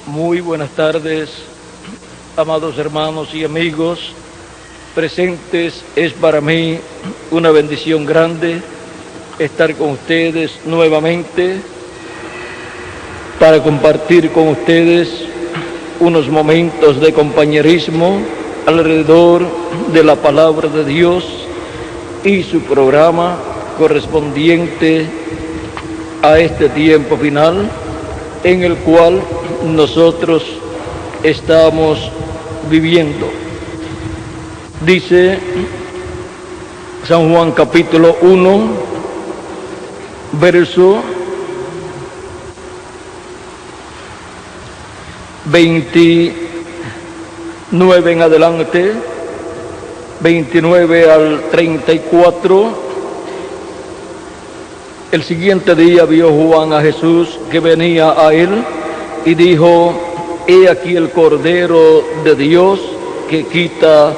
Muy buenas tardes, amados hermanos y amigos presentes. Es para mí una bendición grande estar con ustedes nuevamente para compartir con ustedes unos momentos de compañerismo alrededor de la palabra de Dios y su programa correspondiente a este tiempo final en el cual nosotros estamos viviendo. Dice San Juan capítulo 1, verso 29 en adelante, 29 al 34. El siguiente día vio Juan a Jesús que venía a él y dijo: he aquí el Cordero de Dios que quita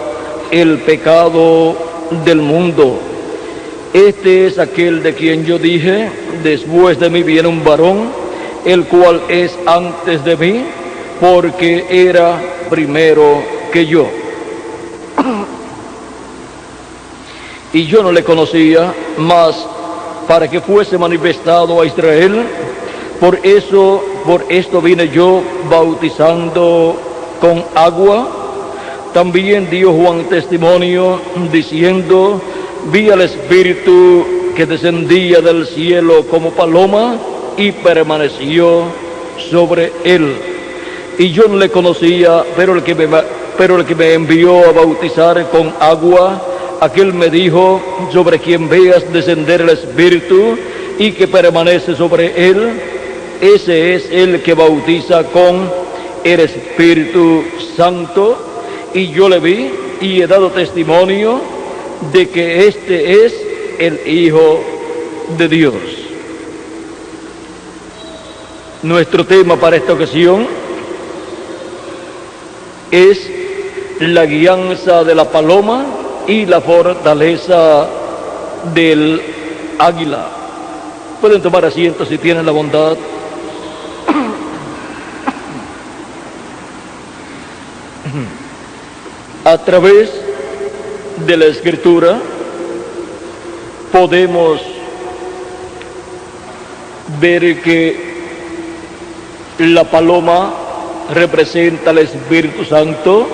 el pecado del mundo. Este es aquel de quien yo dije: después de mí viene un varón, el cual es antes de mí, porque era primero que yo. Y yo no le conocía, mas para que fuese manifestado a Israel, por esto vine yo bautizando con agua. También dio Juan testimonio diciendo: vi al Espíritu que descendía del cielo como paloma y permaneció sobre él. Y yo no le conocía, pero el que me envió a bautizar con agua, aquel me dijo: sobre quien veas descender el Espíritu y que permanece sobre él, ese es el que bautiza con el Espíritu Santo. Y yo le vi y he dado testimonio de que este es el Hijo de Dios. Nuestro tema para esta ocasión es la guianza de la paloma y la fortaleza del águila. Pueden tomar asiento si tienen la bondad. A través de la Escritura podemos ver que la paloma representa al Espíritu Santo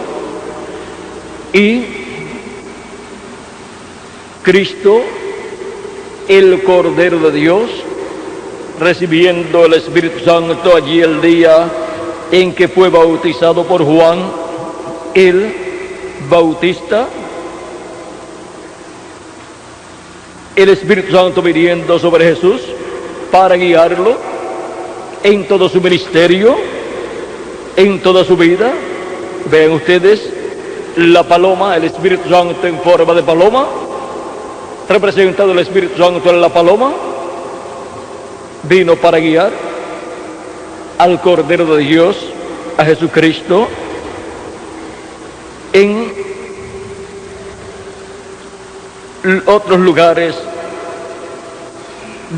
y Cristo, el Cordero de Dios, recibiendo el Espíritu Santo allí el día en que fue bautizado por Juan el Bautista, el Espíritu Santo viniendo sobre Jesús para guiarlo en todo su ministerio, en toda su vida. Vean ustedes la paloma, el Espíritu Santo en forma de paloma, representado el Espíritu Santo en la paloma, vino para guiar al Cordero de Dios, a Jesucristo, en otros lugares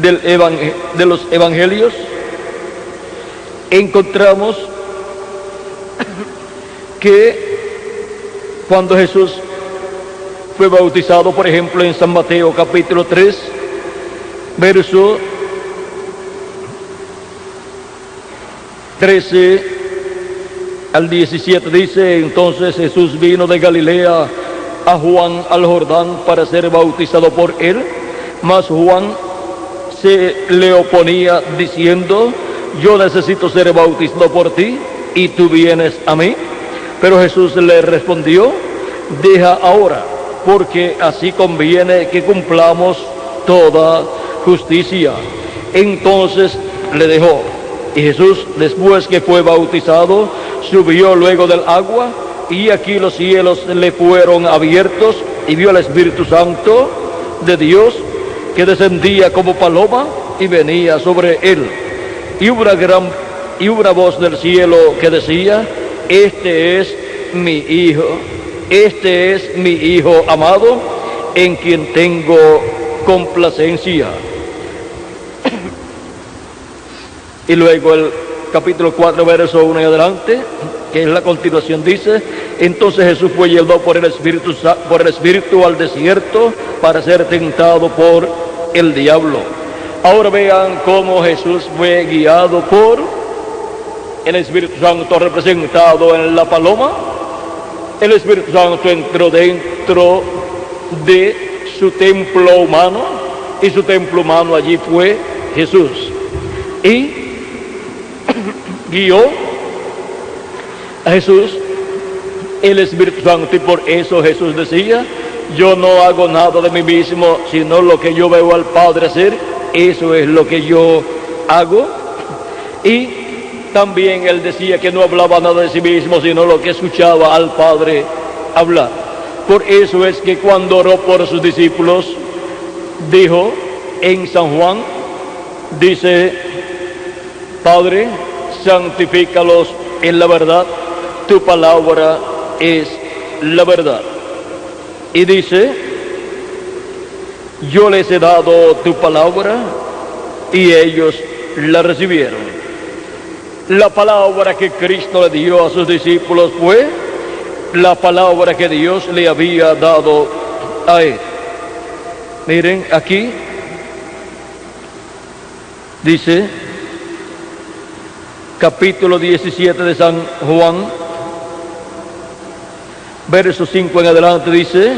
de los evangelios encontramos que cuando Jesús fue bautizado, por ejemplo, en San Mateo capítulo 3, verso 13 al 17, dice: entonces Jesús vino de Galilea a Juan al Jordán para ser bautizado por él, mas Juan se le oponía diciendo: yo necesito ser bautizado por ti y tú vienes a mí. Pero Jesús le respondió: deja ahora, porque así conviene que cumplamos toda justicia. Entonces le dejó. Y Jesús, después que fue bautizado, subió luego del agua, y aquí los cielos le fueron abiertos, y vio al Espíritu Santo de Dios que descendía como paloma y venía sobre él. Y una voz del cielo que decía: este es mi Hijo amado, en quien tengo complacencia. Y luego el capítulo 4, verso 1 en adelante, que es la continuación, dice: entonces Jesús fue llevado por el Espíritu al desierto para ser tentado por el diablo. Ahora vean cómo Jesús fue guiado por el Espíritu Santo, representado en la paloma. El Espíritu Santo entró dentro de su templo humano, y su templo humano allí fue Jesús, y guió a Jesús el Espíritu Santo. Y por eso Jesús decía: yo no hago nada de mí mismo, sino lo que yo veo al Padre hacer, eso es lo que yo hago. Y también él decía que no hablaba nada de sí mismo, sino lo que escuchaba al Padre hablar. Por eso es que cuando oró por sus discípulos, dijo en San Juan, dice: Padre, santifícalos en la verdad, tu palabra es la verdad. Y dice: yo les he dado tu palabra, y ellos la recibieron. La palabra que Cristo le dio a sus discípulos fue la palabra que Dios le había dado a él. Miren, aquí dice, capítulo 17 de San Juan, verso 5 en adelante, dice,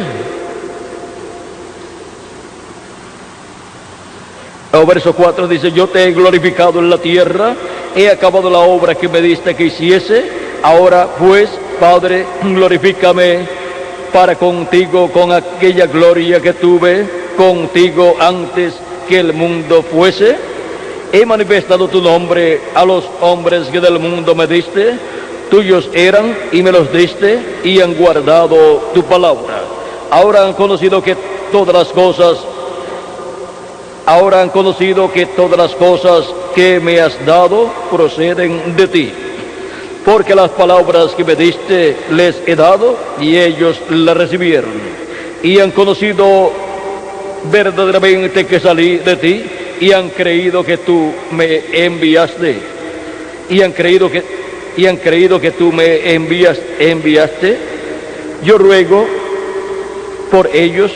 o verso 4 dice: yo te he glorificado en la tierra, he acabado la obra que me diste que hiciese. Ahora pues, Padre, glorifícame para contigo con aquella gloria que tuve contigo antes que el mundo fuese. He manifestado tu nombre a los hombres que del mundo me diste. Tuyos eran y me los diste, y han guardado tu palabra. Ahora han conocido que todas las cosas que me has dado proceden de ti. Porque las palabras que me diste les he dado, y ellos las recibieron. Y han conocido verdaderamente que salí de ti, y han creído que tú me enviaste. Y han creído que tú me enviaste. Yo ruego por ellos,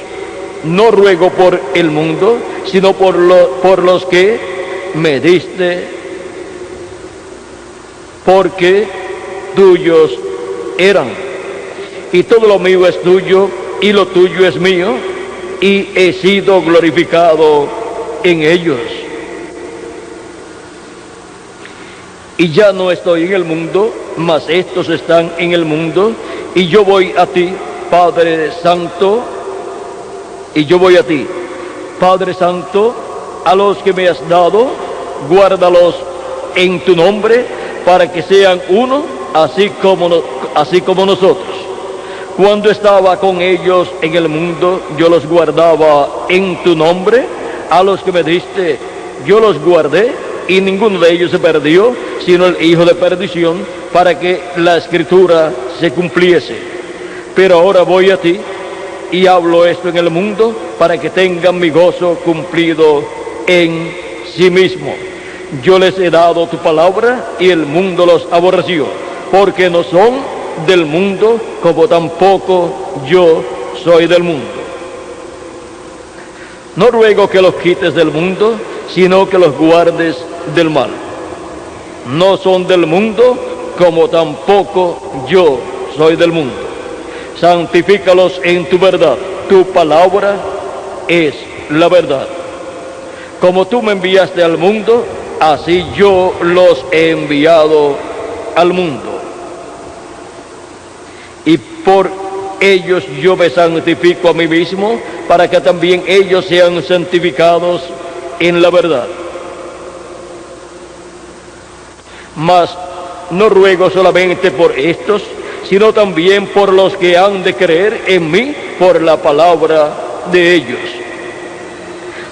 no ruego por el mundo, sino por los que me diste, porque tuyos eran, y todo lo mío es tuyo, y lo tuyo es mío, y he sido glorificado en ellos. Y ya no estoy en el mundo, mas estos están en el mundo, y yo voy a ti, Padre Santo, Padre Santo, a los que me has dado, guárdalos en tu nombre, para que sean uno, así como nosotros. Cuando estaba con ellos en el mundo, yo los guardaba en tu nombre. A los que me diste, yo los guardé, y ninguno de ellos se perdió, sino el hijo de perdición, para que la escritura se cumpliese. Pero ahora voy a ti, y hablo esto en el mundo, para que tengan mi gozo cumplido en sí mismo. Yo les he dado tu palabra, y el mundo los aborreció, porque no son del mundo, como tampoco yo soy del mundo. No ruego que los quites del mundo, sino que los guardes del mal. No son del mundo, como tampoco yo soy del mundo. Santifícalos en tu verdad. Tu palabra es la verdad. Como tú me enviaste al mundo, así yo los he enviado al mundo. Y por ellos yo me santifico a mí mismo, para que también ellos sean santificados en la verdad. Mas no ruego solamente por estos, sino también por los que han de creer en mí por la palabra de ellos,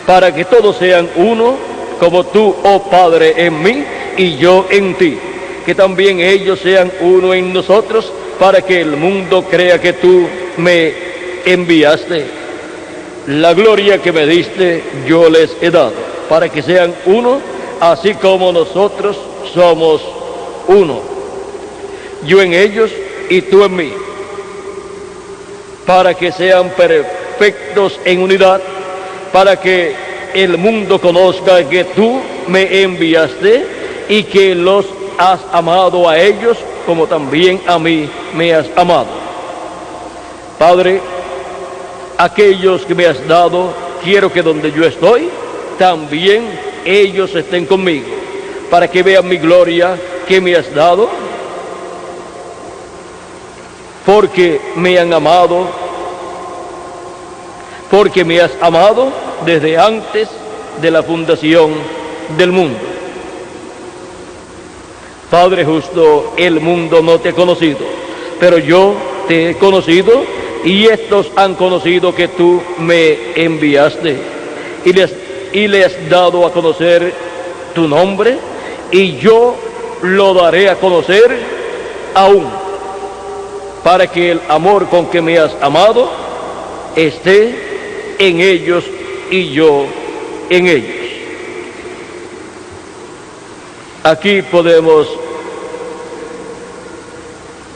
para que todos sean uno, como tú, oh Padre, en mí y yo en ti, que también ellos sean uno en nosotros, para que el mundo crea que tú me enviaste. La gloria que me diste yo les he dado, para que sean uno, así como nosotros somos uno, yo en ellos y tú en mí, para que sean perfectos en unidad, para que el mundo conozca que tú me enviaste y que los has amado a ellos como también a mí me has amado. Padre, aquellos que me has dado, quiero que donde yo estoy, también ellos estén conmigo, para que vean mi gloria que me has dado, porque me han amado, porque me has amado desde antes de la fundación del mundo. Padre justo, el mundo no te ha conocido, pero yo te he conocido, y estos han conocido que tú me enviaste, y le has dado a conocer tu nombre, y yo lo daré a conocer aún, para que el amor con que me has amado esté en ellos y yo en ellos. Aquí podemos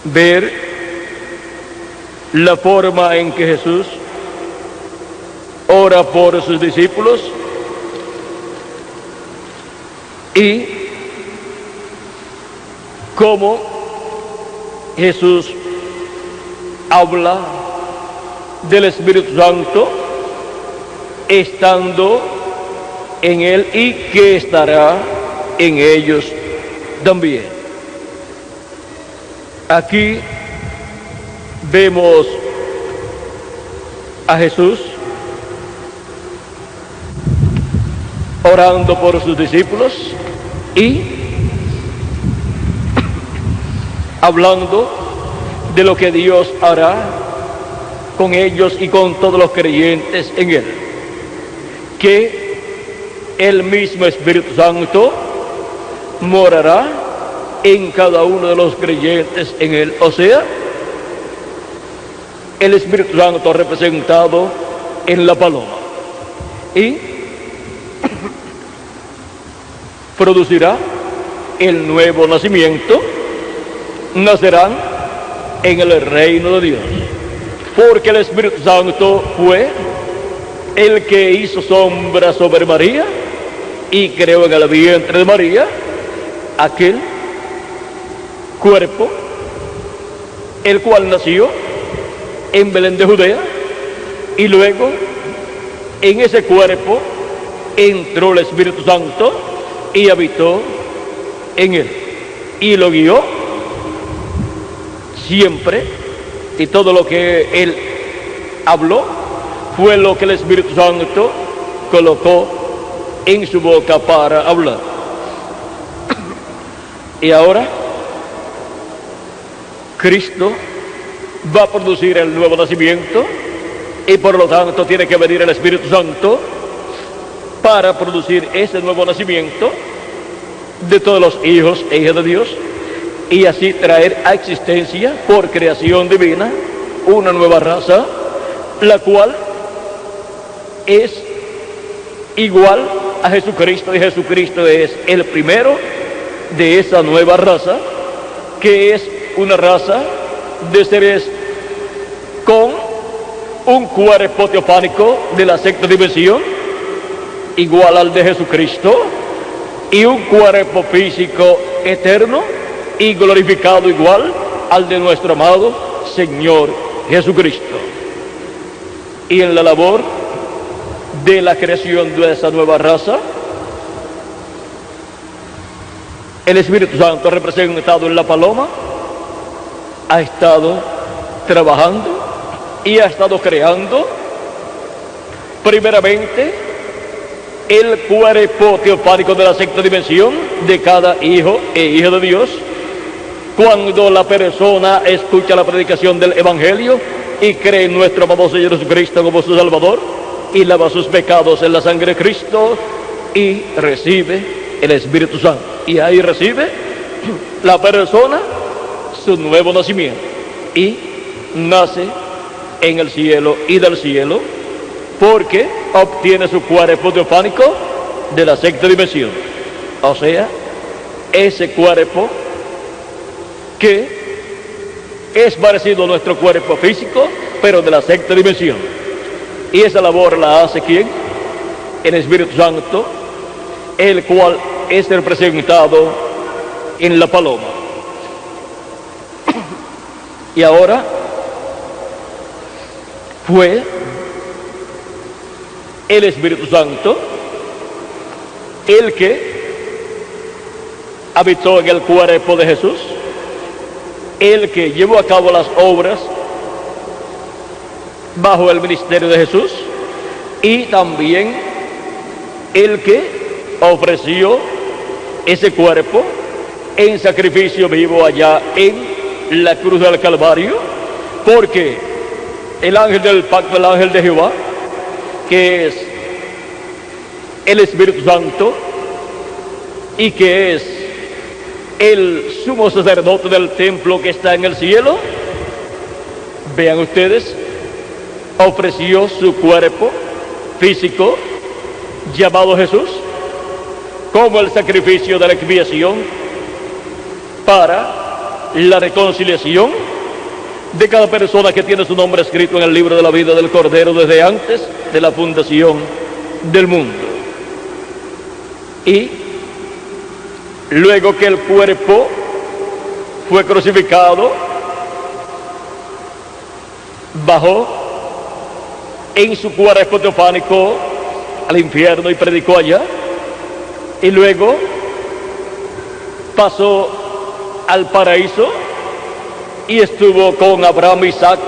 ver la forma en que Jesús ora por sus discípulos y cómo Jesús habla del Espíritu Santo estando en él y que estará en ellos también. Aquí vemos a Jesús orando por sus discípulos y hablando de lo que Dios hará con ellos y con todos los creyentes en él, que el mismo Espíritu Santo morará en cada uno de los creyentes en él. O sea, el Espíritu Santo representado en la paloma, y producirá el nuevo nacimiento. Nacerán en el reino de Dios, porque el Espíritu Santo fue el que hizo sombra sobre María y creó en el vientre de María aquel cuerpo, el cual nació en Belén de Judea, y luego en ese cuerpo entró el Espíritu Santo y habitó en él, y lo guió siempre, y todo lo que él habló fue lo que el Espíritu Santo colocó en su boca para hablar. Y ahora Cristo va a producir el nuevo nacimiento, y por lo tanto tiene que venir el Espíritu Santo para producir ese nuevo nacimiento de todos los hijos e hijas de Dios, y así traer a existencia por creación divina una nueva raza, la cual es igual a Jesucristo, y Jesucristo es el primero de esa nueva raza, que es una raza de seres con un cuerpo teofánico de la sexta dimensión, igual al de Jesucristo, y un cuerpo físico eterno y glorificado igual al de nuestro amado Señor Jesucristo. Y en la labor de la creación de esa nueva raza, el Espíritu Santo, representado en la paloma, ha estado trabajando y ha estado creando primeramente el cuerpo teofánico de la sexta dimensión de cada hijo e hija de Dios. Cuando la persona escucha la predicación del Evangelio y cree en nuestro amado Señor Jesucristo como su Salvador, y lava sus pecados en la sangre de Cristo, y recibe el Espíritu Santo, y ahí recibe la persona su nuevo nacimiento, y nace en el cielo y del cielo, porque obtiene su cuerpo teofánico de la sexta dimensión, o sea, ese cuerpo que es parecido a nuestro cuerpo físico, pero de la sexta dimensión. Y esa labor la hace ¿quién? El Espíritu Santo, el cual es representado en la paloma. Y ahora fue el Espíritu Santo el que habitó en el cuerpo de Jesús, el que llevó a cabo las obras bajo el ministerio de Jesús, y también el que ofreció ese cuerpo en sacrificio vivo allá en la cruz del Calvario, porque el ángel del pacto, el ángel de Jehová, que es el Espíritu Santo y que es el sumo sacerdote del templo que está en el cielo, vean ustedes, ofreció su cuerpo físico llamado Jesús como el sacrificio de la expiación para la reconciliación de cada persona que tiene su nombre escrito en el libro de la vida del Cordero desde antes de la fundación del mundo. Y luego que el cuerpo fue crucificado, bajó en su cuerpo teofánico al infierno y predicó allá, y luego pasó al paraíso y estuvo con Abraham, Isaac,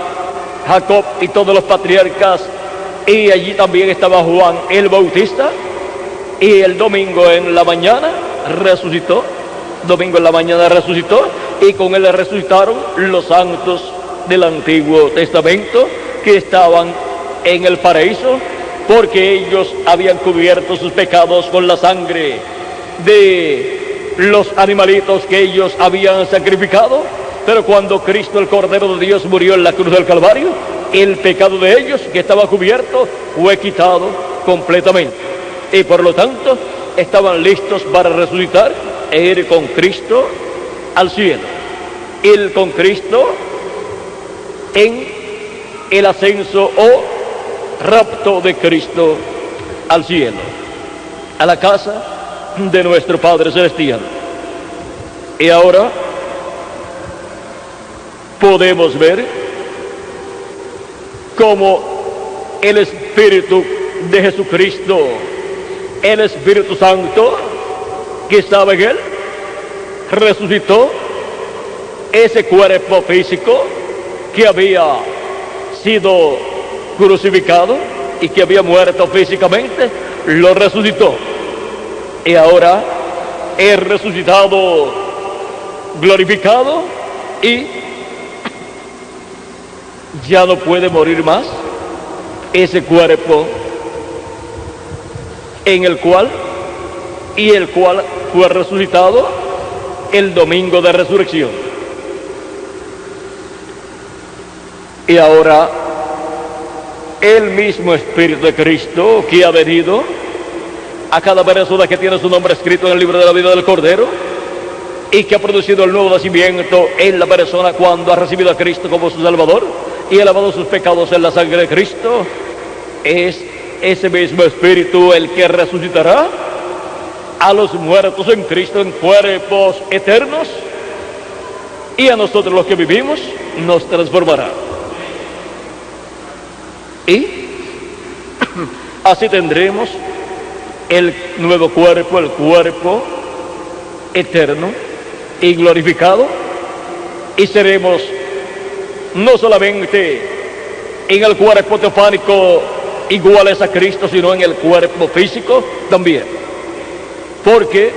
Jacob y todos los patriarcas, y allí también estaba Juan el Bautista, y el domingo en la mañana resucitó, y con él resucitaron los santos del Antiguo Testamento que estaban en el paraíso, porque ellos habían cubierto sus pecados con la sangre de los animalitos que ellos habían sacrificado. Pero cuando Cristo, el Cordero de Dios, murió en la cruz del Calvario, el pecado de ellos que estaba cubierto fue quitado completamente, y por lo tanto estaban listos para resucitar e ir con Cristo al cielo, ir con Cristo en el ascenso o rapto de Cristo al cielo, a la casa de nuestro Padre Celestial. Y ahora podemos ver cómo el Espíritu de Jesucristo, el Espíritu Santo que estaba en él, resucitó ese cuerpo físico que había sido crucificado y que había muerto físicamente, lo resucitó. Y ahora es resucitado, glorificado, y ya no puede morir más ese cuerpo en el cual fue resucitado el domingo de resurrección. Y ahora el mismo Espíritu de Cristo que ha venido a cada persona que tiene su nombre escrito en el libro de la vida del Cordero y que ha producido el nuevo nacimiento en la persona cuando ha recibido a Cristo como su Salvador y ha lavado sus pecados en la sangre de Cristo, es ese mismo Espíritu el que resucitará a los muertos en Cristo en cuerpos eternos, y a nosotros los que vivimos nos transformará. Y así tendremos el nuevo cuerpo, el cuerpo eterno y glorificado, y seremos no solamente en el cuerpo teofánico iguales a Cristo, sino en el cuerpo físico también, porque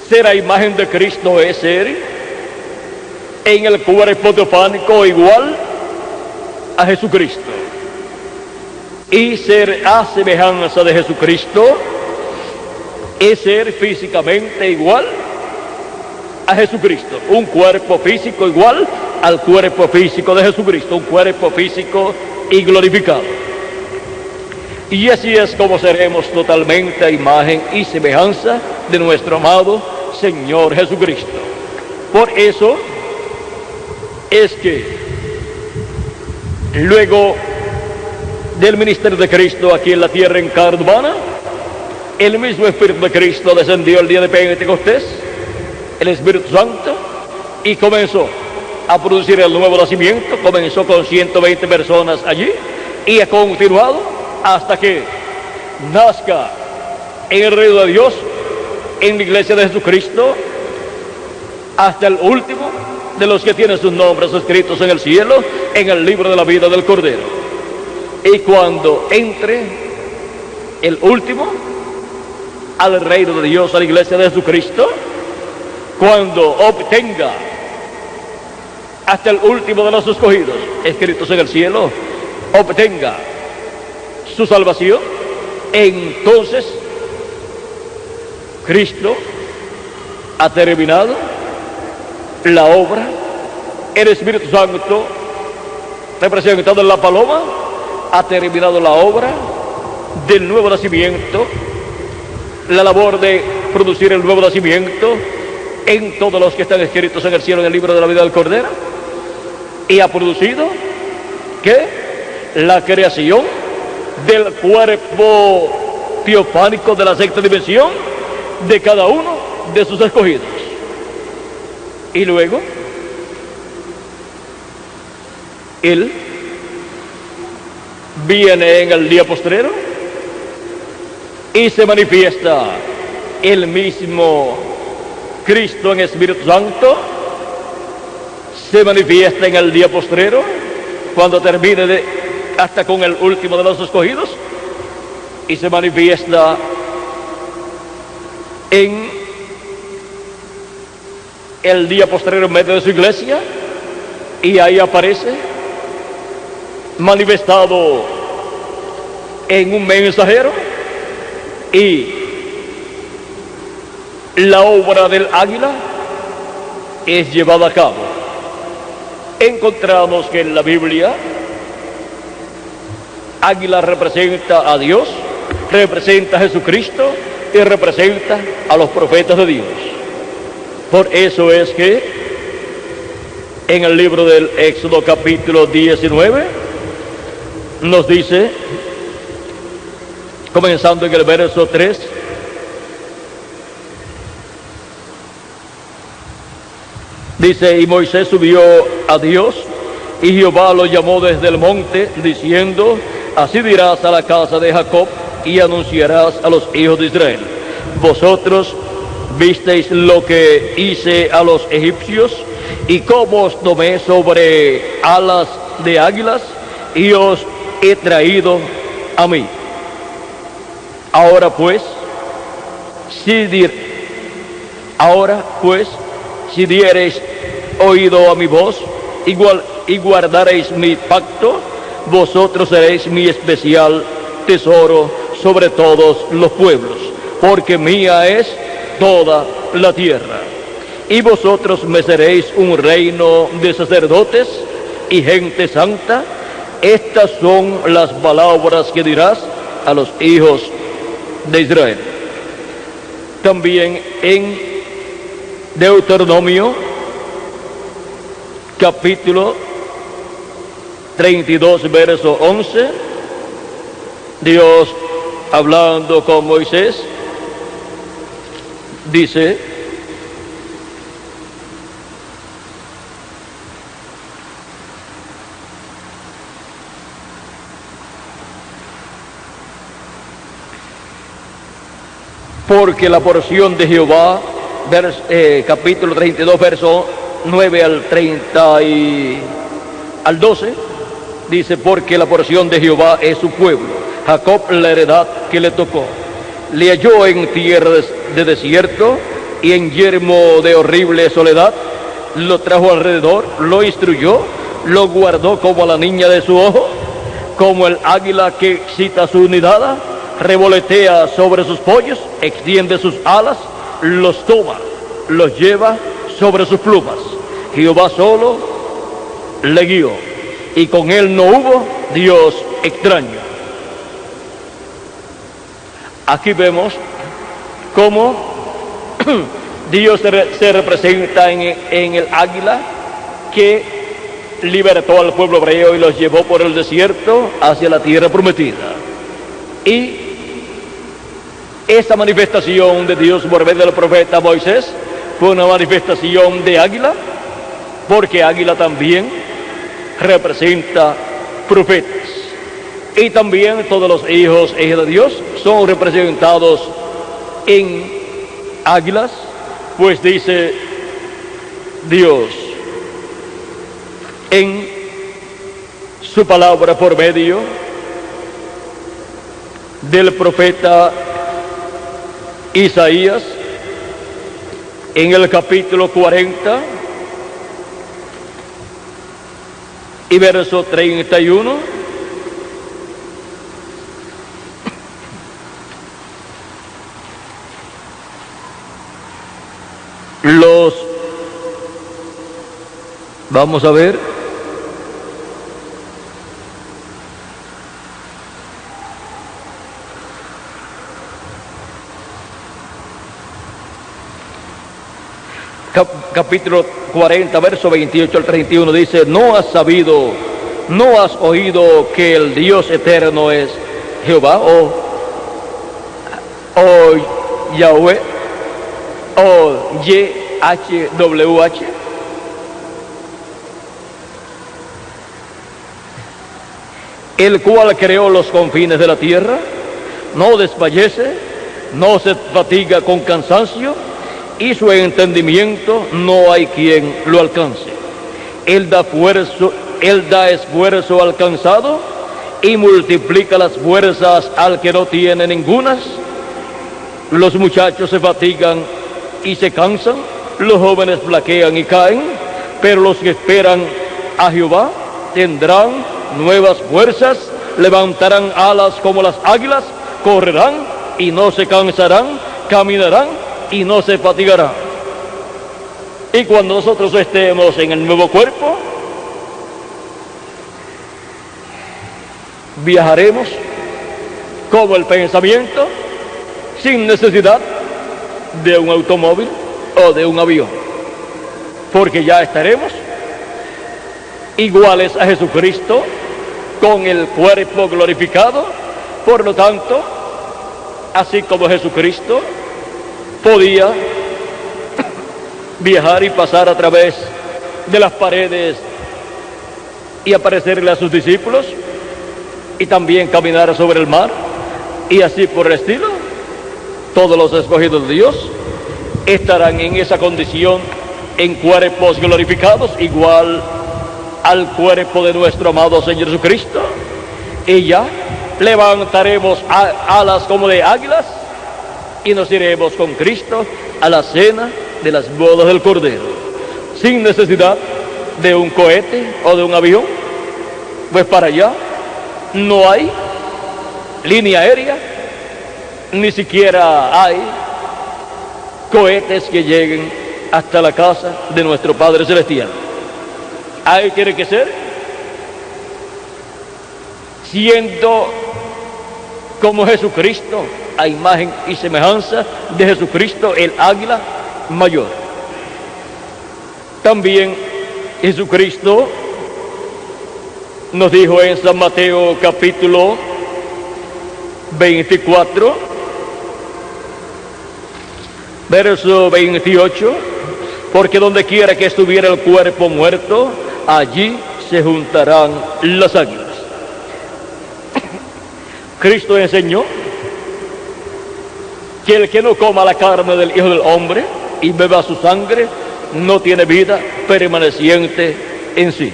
ser la imagen de Cristo es ser en el cuerpo teofánico igual a Jesucristo, y ser a semejanza de Jesucristo es ser físicamente igual a Jesucristo, un cuerpo físico igual al cuerpo físico de Jesucristo, un cuerpo físico y glorificado. Y así es como seremos totalmente a imagen y semejanza de nuestro amado Señor Jesucristo. Por eso es que luego del ministerio de Cristo aquí en la tierra en carne humana, el mismo Espíritu de Cristo descendió el día de Pentecostés, el Espíritu Santo, y comenzó a producir el nuevo nacimiento. Comenzó con 120 personas allí y ha continuado hasta que nazca en el reino de Dios, en la iglesia de Jesucristo, hasta el último de los que tienen sus nombres escritos en el cielo, en el libro de la vida del Cordero. Y cuando entre el último al reino de Dios, a la iglesia de Jesucristo, cuando obtenga hasta el último de los escogidos escritos en el cielo, obtenga su salvación, entonces Cristo ha terminado la obra. El Espíritu Santo, representado en la paloma, ha terminado la obra del nuevo nacimiento, la labor de producir el nuevo nacimiento en todos los que están escritos en el cielo, en el libro de la vida del Cordero, y ha producido ¿qué? La creación del cuerpo teofánico de la sexta dimensión de cada uno de sus escogidos. Y luego Él viene en el día postrero y se manifiesta el mismo Cristo en Espíritu Santo. Se manifiesta en el día postrero, cuando termine hasta con el último de los escogidos, y se manifiesta en el día postrero en medio de su iglesia, y ahí aparece manifestado en un mensajero, y la obra del águila es llevada a cabo. Encontramos que en la Biblia águila representa a Dios, representa a Jesucristo y representa a los profetas de Dios. Por eso es que en el libro del Éxodo capítulo 19 nos dice, comenzando en el verso 3, dice: y Moisés subió a Dios, y Jehová lo llamó desde el monte, diciendo: así dirás a la casa de Jacob, y anunciarás a los hijos de Israel: vosotros visteis lo que hice a los egipcios, y cómo os tomé sobre alas de águilas, y os he traído a mí. Ahora pues, si diereis oído a mi voz y guardaréis mi pacto, vosotros seréis mi especial tesoro sobre todos los pueblos, porque mía es toda la tierra. Y vosotros me seréis un reino de sacerdotes y gente santa. Estas son las palabras que dirás a los hijos de Israel. También en Deuteronomio capítulo 32 verso 11, Dios hablando con Moisés dice: porque la porción de Jehová, capítulo 32 verso 9 al 12, dice: porque la porción de Jehová es su pueblo, Jacob la heredad que le tocó. Le halló en tierra de desierto y en yermo de horrible soledad. Lo trajo alrededor, lo instruyó, lo guardó como a la niña de su ojo, como el águila que excita su nidada, revolotea sobre sus pollos, extiende sus alas, los toma, los lleva sobre sus plumas. Jehová solo le guió, y con él no hubo Dios extraño. Aquí vemos cómo Dios se representa en el águila que libertó al pueblo hebreo y los llevó por el desierto hacia la tierra prometida. Y esta manifestación de Dios por medio del profeta Moisés fue una manifestación de águila, porque águila también representa profetas. Y también todos los hijos e hijas de Dios son representados en águilas, pues dice Dios en su palabra por medio del profeta Isaías, en el capítulo 40 y verso 31. Vamos a ver. Capítulo 40, verso 28 al 31 dice: ¿No has sabido, no has oído que el Dios eterno es Jehová, o Yahweh, o YHWH? El cual creó los confines de la tierra, no desfallece, no se fatiga con cansancio, y su entendimiento no hay quien lo alcance. Él da esfuerzo al cansado y multiplica las fuerzas al que no tiene ningunas. Los muchachos se fatigan y se cansan, los jóvenes flaquean y caen, pero los que esperan a Jehová tendrán nuevas fuerzas, levantarán alas como las águilas, correrán y no se cansarán, caminarán y no se fatigarán. Y cuando nosotros estemos en el nuevo cuerpo, viajaremos como el pensamiento, sin necesidad de un automóvil o de un avión, porque ya estaremos iguales a Jesucristo con el cuerpo glorificado. Por lo tanto, así como Jesucristo podía viajar y pasar a través de las paredes y aparecerle a sus discípulos, y también caminar sobre el mar, y así por el estilo, todos los escogidos de Dios estarán en esa condición, en cuerpos glorificados, igual al cuerpo de nuestro amado Señor Jesucristo, y ya levantaremos alas como de águilas y nos iremos con Cristo a la cena de las bodas del Cordero, sin necesidad de un cohete o de un avión, pues para allá no hay línea aérea, ni siquiera hay cohetes que lleguen hasta la casa de nuestro Padre Celestial. Ahí tiene que ser siendo como Jesucristo, a imagen y semejanza de Jesucristo, el águila mayor. También Jesucristo nos dijo en San Mateo capítulo 24, verso 28, porque donde quiera que estuviera el cuerpo muerto, allí se juntarán las águilas. Cristo enseñó que el que no coma la carne del Hijo del Hombre y beba su sangre no tiene vida permaneciente en sí.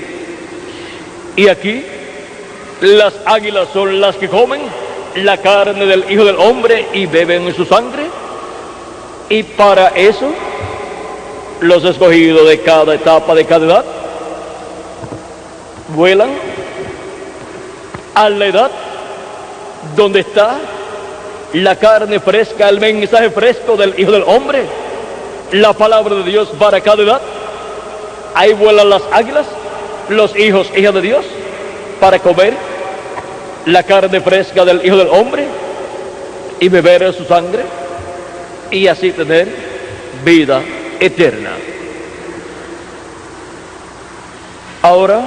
Y aquí las águilas son las que comen la carne del Hijo del Hombre y beben su sangre, y para eso los escogidos de cada etapa, de cada edad, vuelan a la edad donde está la carne fresca, el mensaje fresco del Hijo del Hombre, la palabra de Dios para cada edad. Ahí vuelan las águilas, los hijos e hijas de Dios, para comer la carne fresca del Hijo del Hombre, y beber de su sangre y así tener vida eterna. Ahora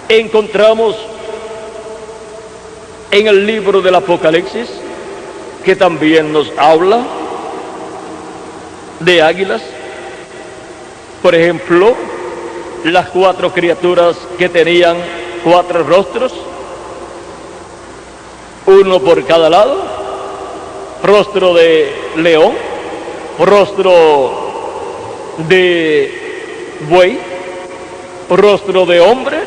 encontramos en el libro del Apocalipsis, que también nos habla de águilas, por ejemplo, las 4 criaturas que tenían 4 rostros, uno por cada lado, rostro de león, rostro de buey, rostro de hombre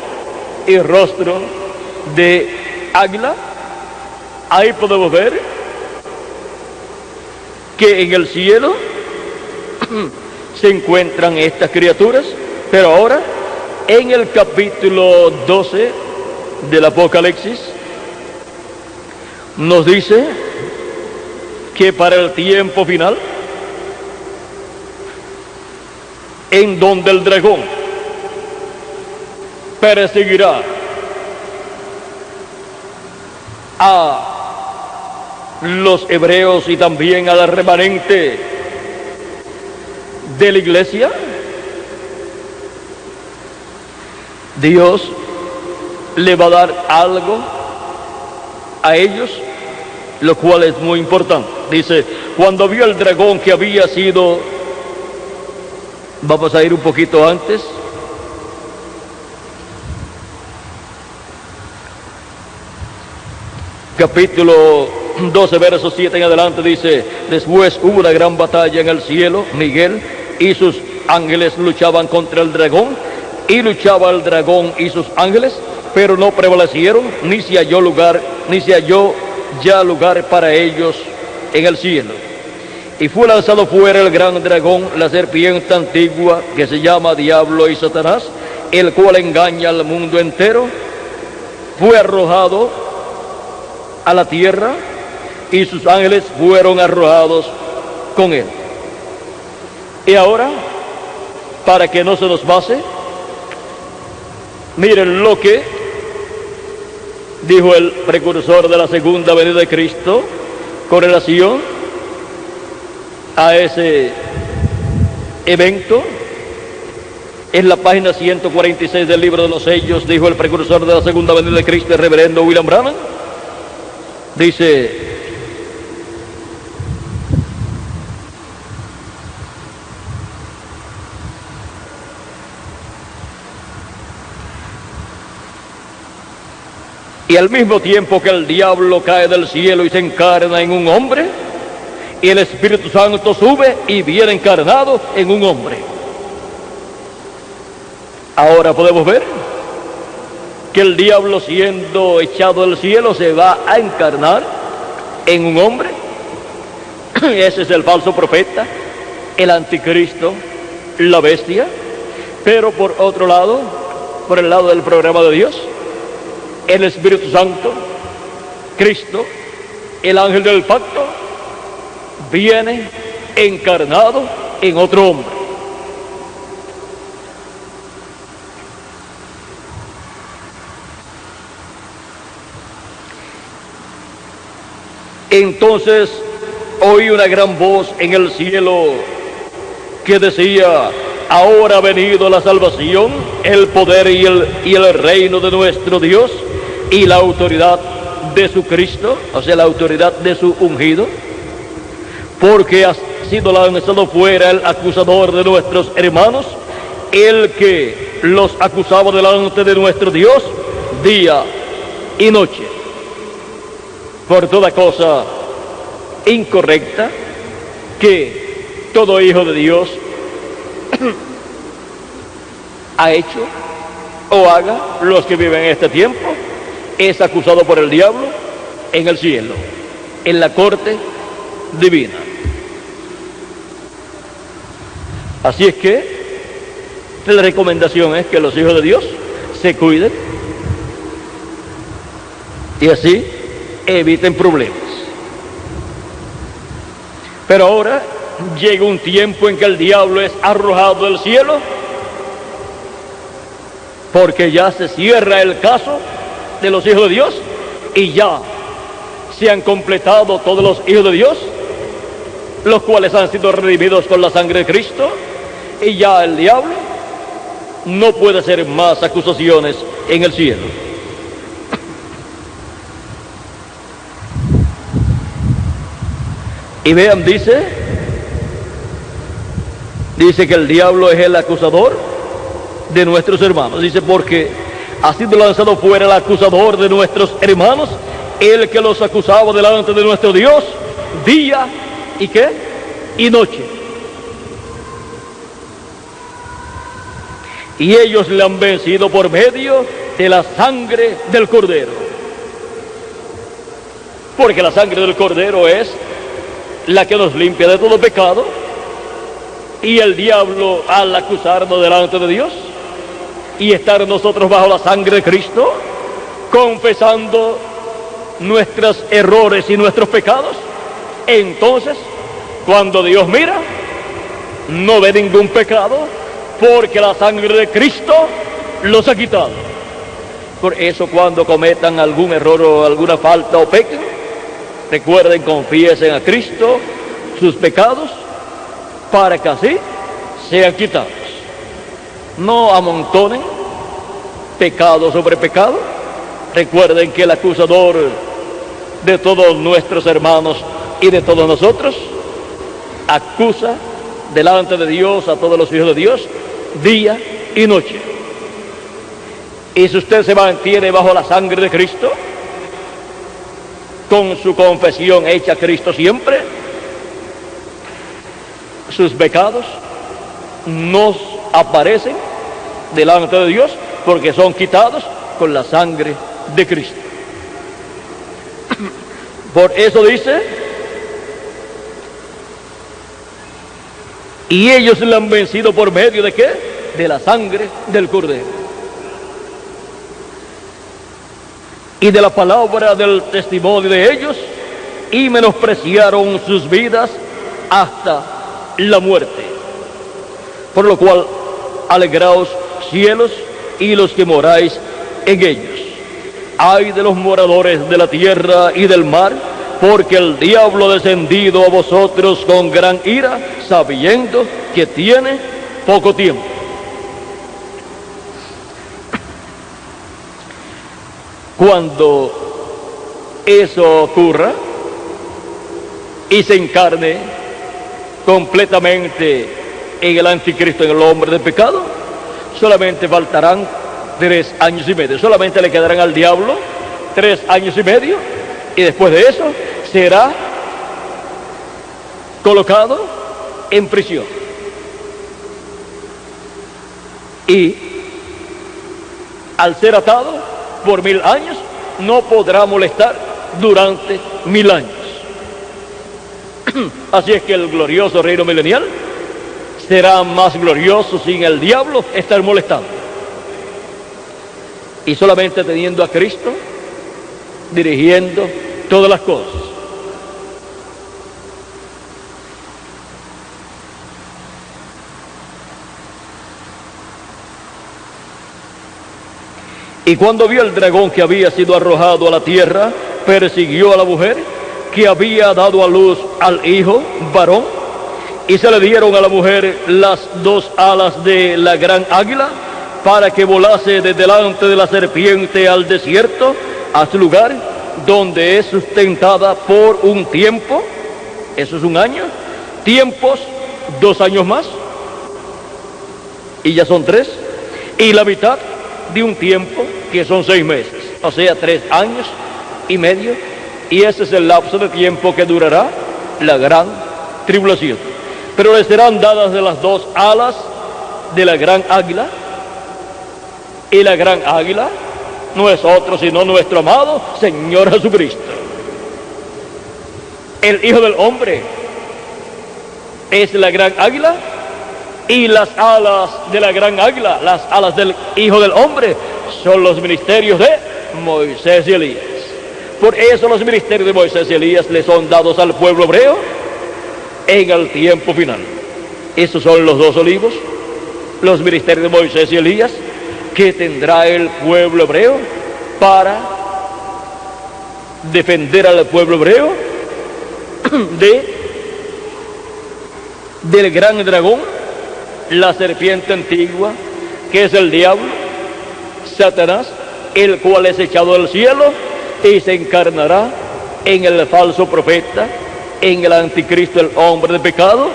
y rostro de águila. Ahí podemos ver que en el cielo se encuentran estas criaturas, pero ahora en el capítulo 12 del Apocalipsis nos dice que para el tiempo final, en donde el dragón perseguirá a los hebreos y también al remanente de la iglesia, Dios le va a dar algo a ellos, lo cual es muy importante. Dice, cuando vio el dragón que había sido, vamos a ir un poquito antes, capítulo 12, verso 7 en adelante, dice, después hubo una gran batalla en el cielo, Miguel y sus ángeles luchaban contra el dragón, y luchaba el dragón y sus ángeles, pero no prevalecieron, ni se halló ya lugar para ellos en el cielo. Y fue lanzado fuera el gran dragón, la serpiente antigua, que se llama Diablo y Satanás, el cual engaña al mundo entero. Fue arrojado a la tierra, y sus ángeles fueron arrojados con él. Y ahora, para que no se nos pase, miren lo que dijo el precursor de la segunda venida de Cristo con relación a ese evento. En la página 146 del libro de los sellos, dijo el precursor de la segunda venida de Cristo, el reverendo William Branham, dice: y al mismo tiempo que el diablo cae del cielo y se encarna en un hombre, y el Espíritu Santo sube y viene encarnado en un hombre. Ahora podemos ver que el diablo, siendo echado del cielo, se va a encarnar en un hombre. Ese es el falso profeta, el anticristo, la bestia. Pero por otro lado, por el lado del programa de Dios, el Espíritu Santo, Cristo, el ángel del pacto, viene encarnado en otro hombre. Entonces oí una gran voz en el cielo que decía: ahora ha venido la salvación, el poder y el reino de nuestro Dios, y la autoridad de su Cristo, o sea, la autoridad de su ungido, porque ha sido lanzado fuera el acusador de nuestros hermanos, el que los acusaba delante de nuestro Dios día y noche, por toda cosa incorrecta que todo hijo de Dios ha hecho o haga. Los que viven en este tiempo es acusado por el diablo en el cielo, en la corte divina. Así es que la recomendación es que los hijos de Dios se cuiden y así eviten problemas. Pero ahora llega un tiempo en que el diablo es arrojado del cielo, porque ya se cierra el caso de los hijos de Dios y ya se han completado todos los hijos de Dios, los cuales han sido redimidos con la sangre de Cristo, y ya el diablo no puede hacer más acusaciones en el cielo. Y vean, dice que el diablo es el acusador de nuestros hermanos. Dice, porque ha sido lanzado fuera el acusador de nuestros hermanos, el que los acusaba delante de nuestro Dios, día y ¿qué? Y noche. Y ellos le han vencido por medio de la sangre del Cordero. Porque la sangre del Cordero es la que nos limpia de todo pecado. Y el diablo, al acusarnos delante de Dios y estar nosotros bajo la sangre de Cristo, confesando nuestros errores y nuestros pecados, entonces cuando Dios mira, no ve ningún pecado, porque la sangre de Cristo los ha quitado. Por eso, cuando cometan algún error o alguna falta o pequen, recuerden, confiesen a Cristo sus pecados, para que así sean quitados. No amontonen pecado sobre pecado. Recuerden que el acusador de todos nuestros hermanos y de todos nosotros acusa delante de Dios a todos los hijos de Dios, día y noche. Y si usted se mantiene bajo la sangre de Cristo, con su confesión hecha a Cristo siempre, sus pecados no aparecen delante de Dios, porque son quitados con la sangre de Cristo. Por eso dice, y ellos le han vencido por medio de ¿qué? De la sangre del Cordero y de la palabra del testimonio de ellos, y menospreciaron sus vidas hasta la muerte. Por lo cual, alegraos cielos y los que moráis en ellos. Ay de los moradores de la tierra y del mar, porque el diablo ha descendido a vosotros con gran ira, sabiendo que tiene poco tiempo. Cuando eso ocurra y se encarne completamente en el anticristo, en el hombre de pecado, solamente faltarán 3 años y medio. Solamente le quedarán al diablo 3 años y medio, y después de eso será colocado en prisión. Y al ser atado por 1000 años, no podrá molestar durante 1000 años. Así es que el glorioso reino milenial será más glorioso sin el diablo estar molestando, y solamente teniendo a Cristo dirigiendo todas las cosas. Y cuando vio el dragón que había sido arrojado a la tierra, persiguió a la mujer que había dado a luz al hijo varón, y se le dieron a la mujer las 2 alas de la gran águila, para que volase de delante de la serpiente al desierto, a su lugar donde es sustentada por un tiempo. Eso es 1 año. Tiempos, 2 años más, y ya son 3, y la mitad de un tiempo, que son 6 meses, o sea, 3 años y medio, y ese es el lapso de tiempo que durará la gran tribulación. Pero le serán dadas de las 2 alas de la gran águila, y la gran águila no es otro sino nuestro amado Señor Jesucristo, el Hijo del Hombre. Es la gran águila, y las alas de la gran águila, las alas del Hijo del Hombre, son los ministerios de Moisés y Elías. Por eso los ministerios de Moisés y Elías les son dados al pueblo hebreo en el tiempo final. Estos son los 2 olivos, los ministerios de Moisés y Elías, que tendrá el pueblo hebreo para defender al pueblo hebreo del gran dragón, la serpiente antigua, que es el diablo, Satanás, el cual es echado del cielo y se encarnará en el falso profeta, en el anticristo, el hombre de pecado,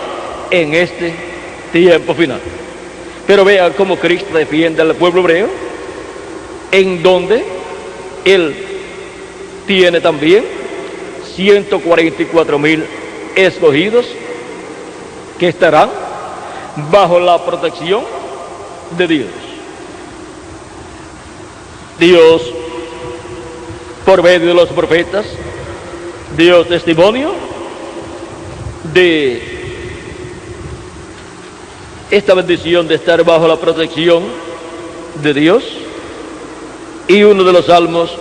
en este tiempo final. Pero vean cómo Cristo defiende al pueblo hebreo, en donde Él tiene también 144,000 escogidos que estarán bajo la protección de Dios. Dios, por medio de los profetas, dio testimonio de esta bendición de estar bajo la protección de Dios. Y uno de los salmos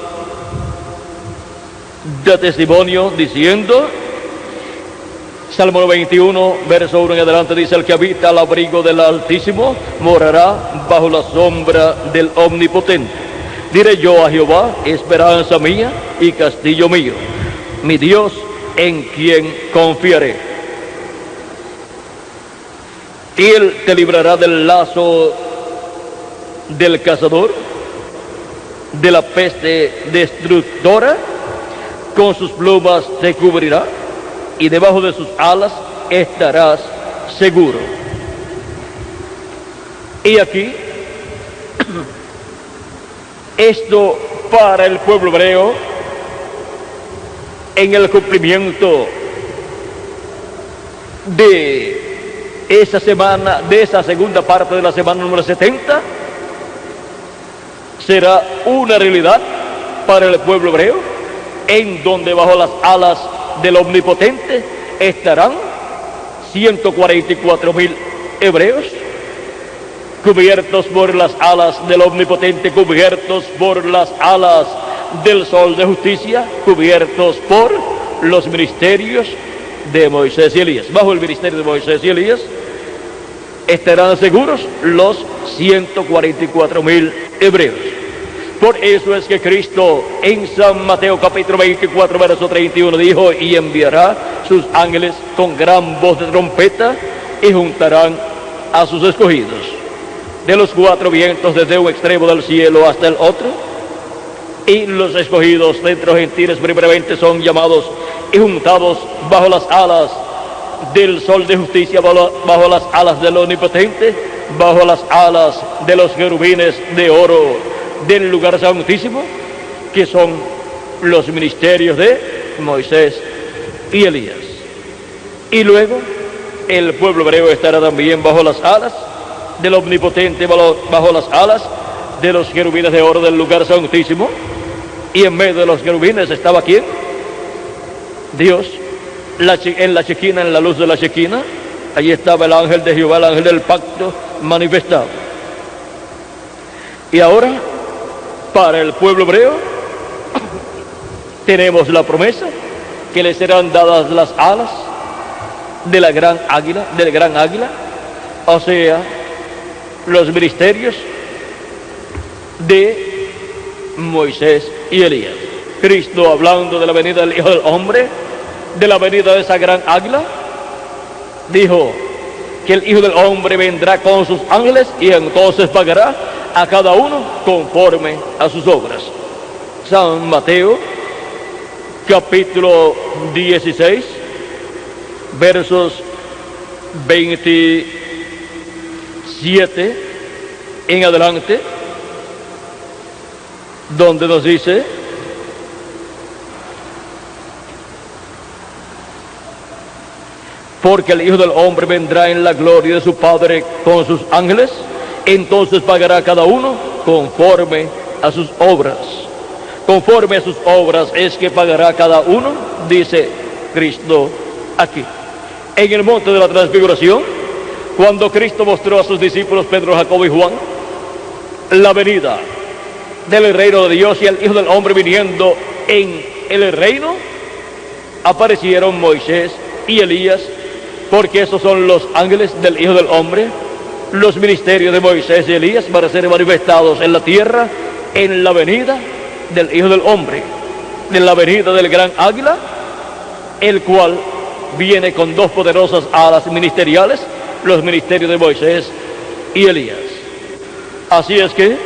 da testimonio diciendo, Salmo 91, verso 1 en adelante, dice: el que habita al abrigo del Altísimo morará bajo la sombra del Omnipotente. Diré yo a Jehová, esperanza mía y castillo mío, mi Dios en quien confiaré. Él te librará del lazo del cazador, de la peste destructora, con sus plumas te cubrirá, y debajo de sus alas estarás seguro. Y aquí, esto para el pueblo hebreo, en el cumplimiento de esa semana, de esa segunda parte de la semana número 70, será una realidad para el pueblo hebreo, en donde bajo las alas del Omnipotente estarán 144,000 hebreos, cubiertos por las alas del Omnipotente, cubiertos por las alas del Sol de Justicia, cubiertos por los ministerios de Moisés y Elías. Bajo el ministerio de Moisés y Elías estarán seguros los 144,000 hebreos. Por eso es que Cristo en San Mateo capítulo 24, verso 31 dijo: y enviará sus ángeles con gran voz de trompeta y juntarán a sus escogidos de los cuatro vientos, desde un extremo del cielo hasta el otro. Y los escogidos de entre los gentiles primeramente son llamados y juntados bajo las alas del Sol de Justicia, bajo las alas del Omnipotente, bajo las alas de los querubines de oro del lugar santísimo, que son los ministerios de Moisés y Elías. Y luego el pueblo hebreo estará también bajo las alas del Omnipotente, bajo las alas de los querubines de oro del lugar santísimo. Y en medio de los querubines estaba ¿quién? Dios. En la Shequina, en la luz de la Shequina, allí estaba el ángel de Jehová, el ángel del pacto manifestado. Y ahora, para el pueblo hebreo, tenemos la promesa que le serán dadas las alas de la gran águila, del gran águila, o sea, los ministerios de Moisés y Elías. Cristo, hablando de la venida del Hijo del Hombre, de la venida de esa gran águila, dijo que el Hijo del Hombre vendrá con sus ángeles y entonces pagará a cada uno conforme a sus obras. San Mateo capítulo 16, versos 27 en adelante, donde nos dice: porque el Hijo del Hombre vendrá en la gloria de su Padre con sus ángeles, entonces pagará cada uno conforme a sus obras. Conforme a sus obras es que pagará cada uno, dice Cristo aquí. En el monte de la transfiguración, cuando Cristo mostró a sus discípulos Pedro, Jacobo y Juan la venida del reino de Dios y el Hijo del Hombre viniendo en el reino, aparecieron Moisés y Elías, porque esos son los ángeles del Hijo del Hombre. Los ministerios de Moisés y Elías van a ser manifestados en la tierra en la venida del Hijo del Hombre. de la venida del gran águila, el cual viene con dos poderosas alas ministeriales, los ministerios de Moisés y Elías. Así es que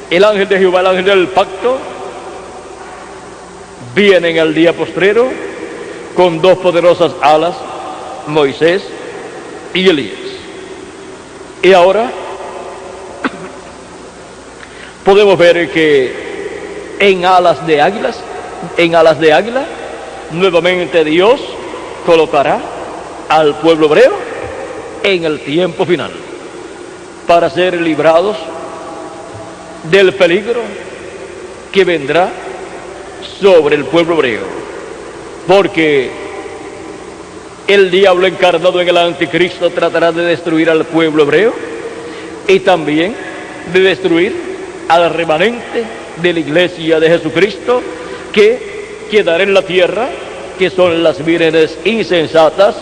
el ángel de Jehová, el ángel del pacto, viene en el día postrero con dos poderosas alas, Moisés y Elías. Y ahora podemos ver que en alas de águila, nuevamente Dios colocará al pueblo hebreo en el tiempo final para ser librados del peligro que vendrá sobre el pueblo hebreo, porque el diablo encarnado en el anticristo tratará de destruir al pueblo hebreo y también de destruir al remanente de la iglesia de Jesucristo que quedará en la tierra, que son las vírgenes insensatas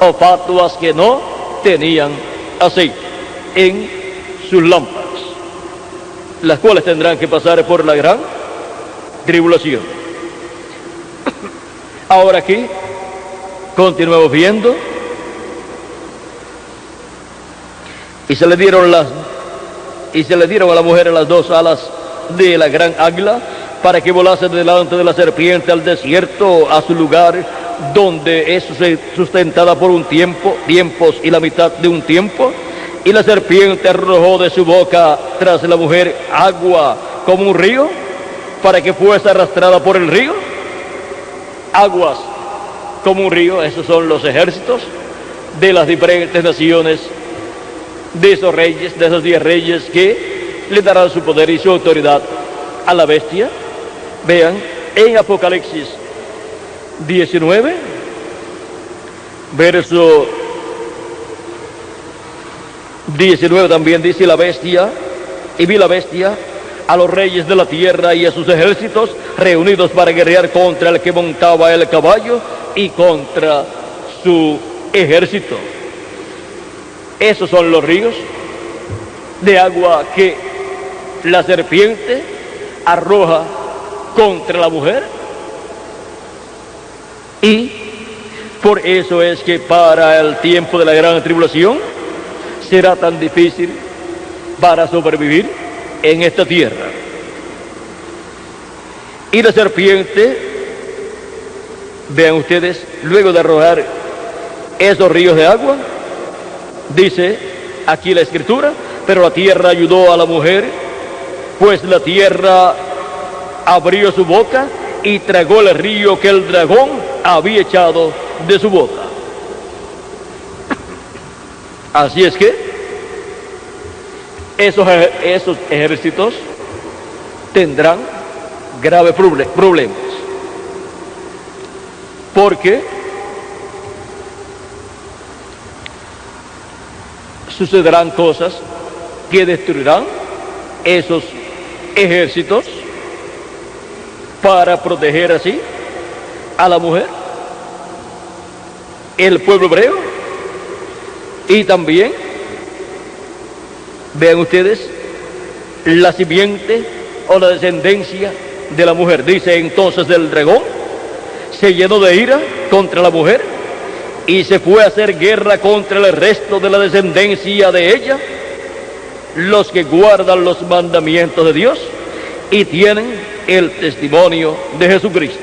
o fatuas que no tenían aceite en sus lámparas, las cuales tendrán que pasar por la gran tribulación. Ahora aquí continuamos viendo, y se le dieron a la mujer las dos alas de la gran águila para que volase delante de la serpiente al desierto, a su lugar donde es sustentada por un tiempos y la mitad de un tiempo. Y la serpiente arrojó de su boca tras la mujer agua como un río, para que fuese arrastrada por el río. Aguas como un río, esos son los ejércitos de las diferentes naciones, de esos reyes, de esos 10 reyes que le darán su poder y su autoridad a la bestia. Vean, en Apocalipsis 19, verso 19 también dice: y vi la bestia, a los reyes de la tierra y a sus ejércitos reunidos para guerrear contra el que montaba el caballo y contra su ejército. Esos son los ríos de agua que la serpiente arroja contra la mujer, y por eso es que para el tiempo de la gran tribulación será tan difícil para sobrevivir en esta tierra. Y la serpiente, vean ustedes, luego de arrojar esos ríos de agua, dice aquí la escritura: pero la tierra ayudó a la mujer, pues la tierra abrió su boca y tragó el río que el dragón había echado de su boca. Así es que esos ejércitos tendrán graves problemas, porque sucederán cosas que destruirán esos ejércitos para proteger así a la mujer, el pueblo hebreo, y también, vean ustedes, la simiente o la descendencia de la mujer. Dice entonces: el dragón se llenó de ira contra la mujer y se fue a hacer guerra contra el resto de la descendencia de ella, los que guardan los mandamientos de Dios y tienen el testimonio de Jesucristo.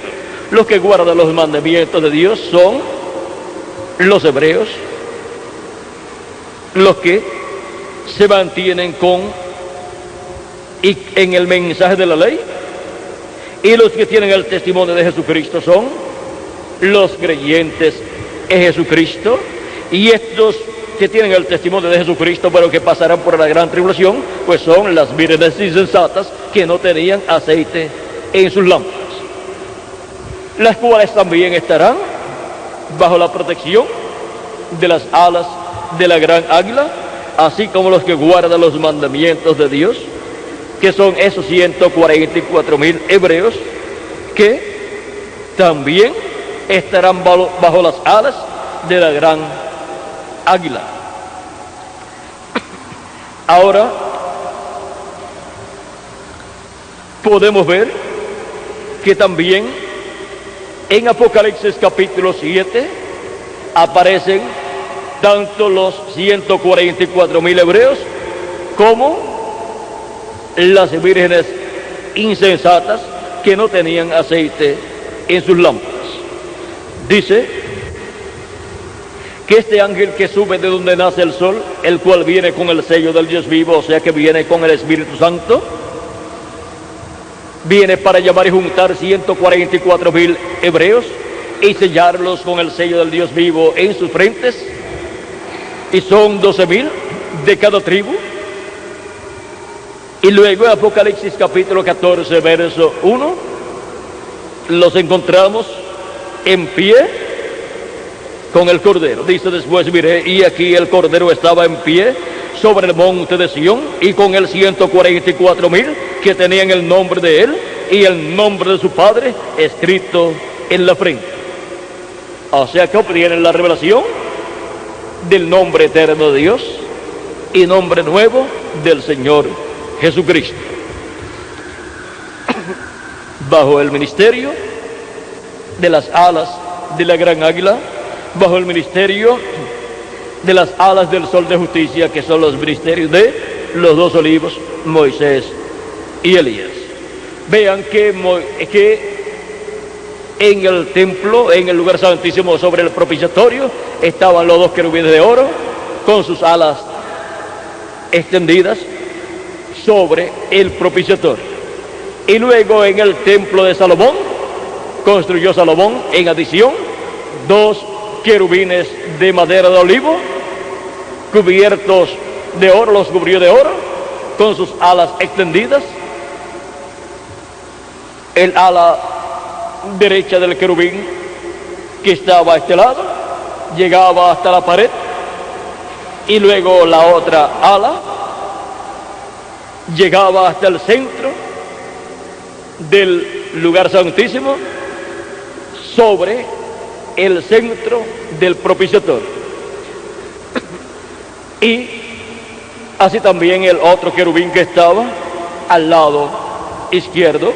Los que guardan los mandamientos de Dios son los hebreos, los que se mantienen en el mensaje de la ley, y los que tienen el testimonio de Jesucristo son los creyentes en Jesucristo. Y estos que tienen el testimonio de Jesucristo, pero que pasarán por la gran tribulación, pues son las vírgenes insensatas que no tenían aceite en sus lámparas, las cuales también estarán bajo la protección de las alas de la gran águila, así como los que guardan los mandamientos de Dios, que son esos 144,000 hebreos, que también estarán bajo las alas de la gran águila. Ahora podemos ver que también en Apocalipsis capítulo 7 aparecen tanto los 144,000 hebreos como las vírgenes insensatas que no tenían aceite en sus lámparas. Dice que este ángel que sube de donde nace el sol, el cual viene con el sello del Dios vivo, o sea que viene con el Espíritu Santo, viene para llamar y juntar 144,000 hebreos y sellarlos con el sello del Dios vivo en sus frentes, y son 12,000 de cada tribu. Y luego en Apocalipsis capítulo 14 verso 1 los encontramos en pie con el Cordero. Dice: después miré, y aquí el Cordero estaba en pie sobre el monte de Sión, y con él 144,000 que tenían el nombre de él y el nombre de su Padre escrito en la frente. O sea que obtienen la revelación del nombre eterno de Dios y nombre nuevo del Señor Jesucristo. Bajo el ministerio de las alas de la gran águila, bajo el ministerio de las alas del sol de justicia, que son los ministerios de los dos olivos, Moisés y Elías. Vean que en el templo, en el lugar santísimo sobre el propiciatorio, estaban los dos querubines de oro con sus alas extendidas sobre el propiciatorio. Y luego en el templo de Salomón, construyó Salomón en adición 2 querubines de madera de olivo cubiertos de oro, los cubrió de oro con sus alas extendidas. El ala derecha del querubín, que estaba a este lado, llegaba hasta la pared, y luego la otra ala llegaba hasta el centro del lugar santísimo, sobre el centro del propiciatorio. Y así también el otro querubín que estaba al lado izquierdo.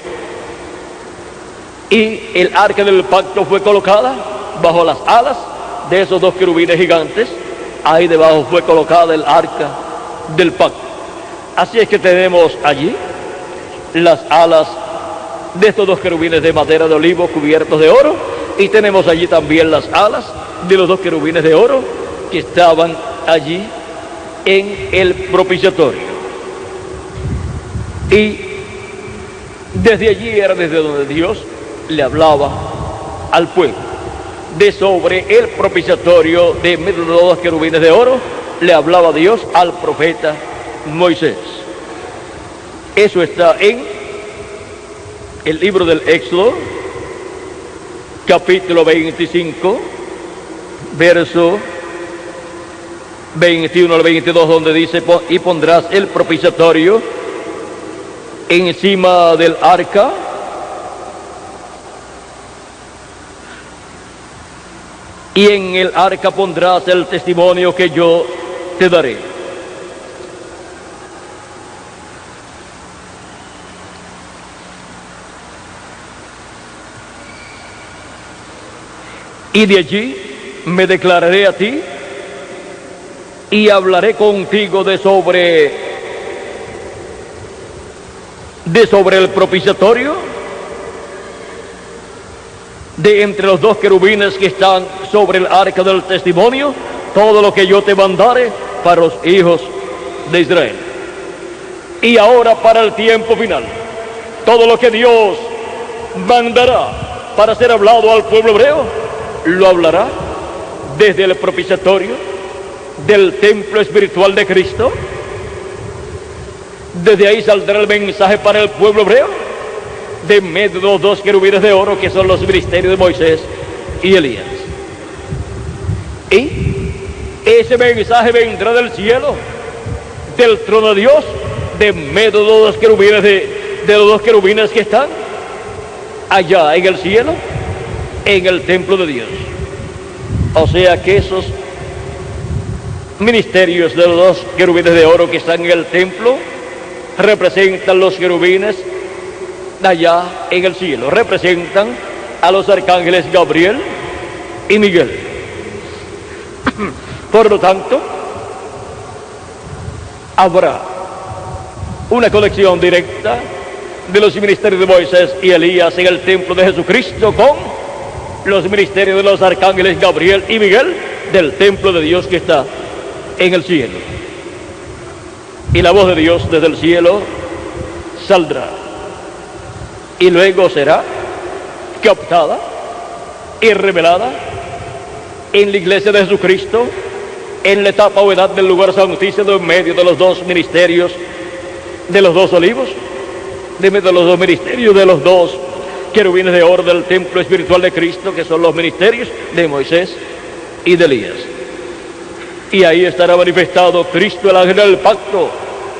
Y el arca del pacto fue colocada bajo las alas de esos 2 querubines gigantes. Ahí debajo fue colocada el arca del pacto. Así es que tenemos allí las alas de estos 2 querubines de madera de olivo cubiertos de oro, y tenemos allí también las alas de los 2 querubines de oro que estaban allí en el propiciatorio. Y desde allí era desde donde Dios le hablaba al pueblo. De sobre el propiciatorio, de medio de los 2 querubines de oro, le hablaba Dios al profeta Moisés. Eso está en el libro del Éxodo, capítulo 25, verso 21 al 22, donde dice: y pondrás el propiciatorio encima del arca, y en el arca pondrás el testimonio que yo te daré. Y de allí me declararé a ti y hablaré contigo de sobre el propiciatorio, de entre los 2 querubines que están sobre el arca del testimonio, todo lo que yo te mandare para los hijos de Israel. Y ahora, para el tiempo final, todo lo que Dios mandará para ser hablado al pueblo hebreo, lo hablará desde el propiciatorio del templo espiritual de Cristo. Desde ahí saldrá el mensaje para el pueblo hebreo, de medio de los 2 querubines de oro que son los ministerios de Moisés y Elías. Y ese mensaje vendrá del cielo, del trono de Dios, de medio de los 2 querubines de los 2 querubines que están allá en el cielo, en el templo de Dios. O sea que esos ministerios de los 2 querubines de oro que están en el templo representan los querubines allá en el cielo. Representan a los arcángeles Gabriel y Miguel. Por lo tanto, habrá una conexión directa de los ministerios de Moisés y Elías en el templo de Jesucristo con los ministerios de los arcángeles Gabriel y Miguel del templo de Dios que está en el cielo. Y la voz de Dios desde el cielo saldrá y luego será captada y revelada en la iglesia de Jesucristo, en la etapa o edad del lugar santísimo, en medio de los dos ministerios de los dos olivos, de medio de los dos ministerios de los dos querubines de oro del templo espiritual de Cristo, que son los ministerios de Moisés y de Elías. Y ahí estará manifestado Cristo, el ángel del pacto,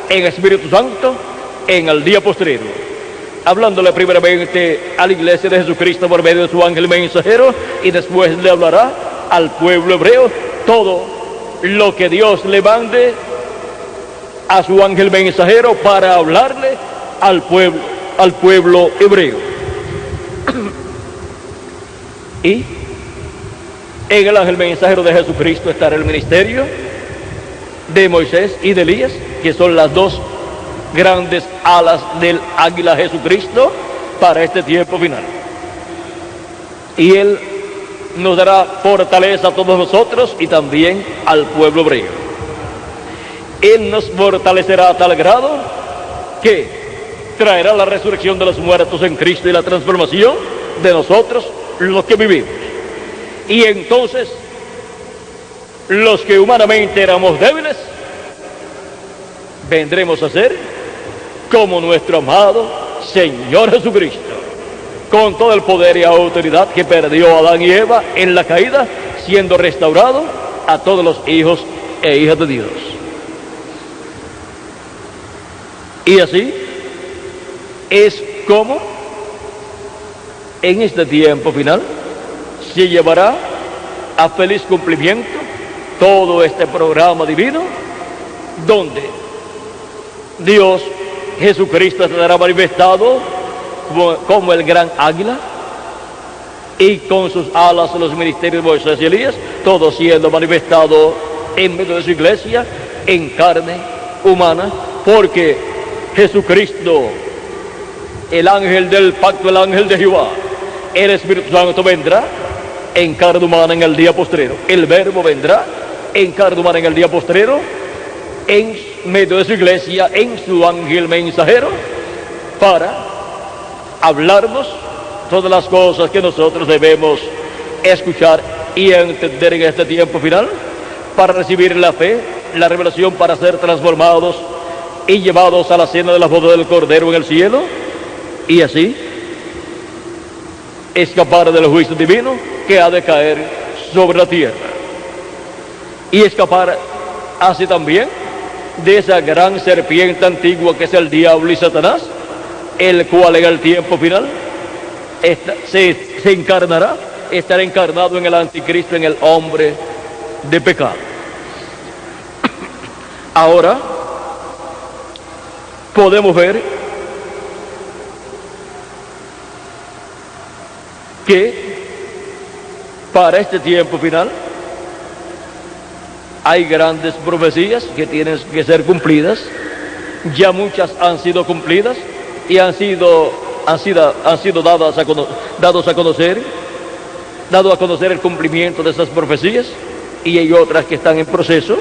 en Espíritu Santo, en el día postrero, hablándole primeramente a la iglesia de Jesucristo por medio de su ángel mensajero, y después le hablará al pueblo hebreo todo lo que Dios le mande a su ángel mensajero para hablarle al pueblo hebreo. Y en el ángel mensajero de Jesucristo estará el ministerio de Moisés y de Elías, que son las dos grandes alas del águila Jesucristo para este tiempo final. Y Él nos dará fortaleza a todos nosotros y también al pueblo hebreo. Él nos fortalecerá a tal grado que traerá la resurrección de los muertos en Cristo y la transformación de nosotros, los que vivimos. Y entonces, los que humanamente éramos débiles, vendremos a ser como nuestro amado Señor Jesucristo, con todo el poder y autoridad que perdió Adán y Eva en la caída, siendo restaurado a todos los hijos e hijas de Dios. Y así es como en este tiempo final se llevará a feliz cumplimiento todo este programa divino, donde Dios Jesucristo estará manifestado como el gran águila, y con sus alas los ministerios de Moisés y Elías, todo siendo manifestado en medio de su iglesia en carne humana, porque Jesucristo, el ángel del pacto, el ángel de Jehová, el Espíritu Santo vendrá en carne humana en el día postrero. El Verbo vendrá en carne humana en el día postrero, en medio de su iglesia, en su ángel mensajero, para hablarnos todas las cosas que nosotros debemos escuchar y entender en este tiempo final, para recibir la fe, la revelación, para ser transformados y llevados a la cena de la boda del Cordero en el cielo, y así escapar del juicio divino que ha de caer sobre la tierra, y escapar así también de esa gran serpiente antigua que es el diablo y Satanás, el cual en el tiempo final se encarnará, estará encarnado en el anticristo, en el hombre de pecado. Ahora podemos ver que para este tiempo final hay grandes profecías que tienen que ser cumplidas. Ya muchas han sido cumplidas y han sido dados a conocer el cumplimiento de esas profecías, y hay otras que están en proceso,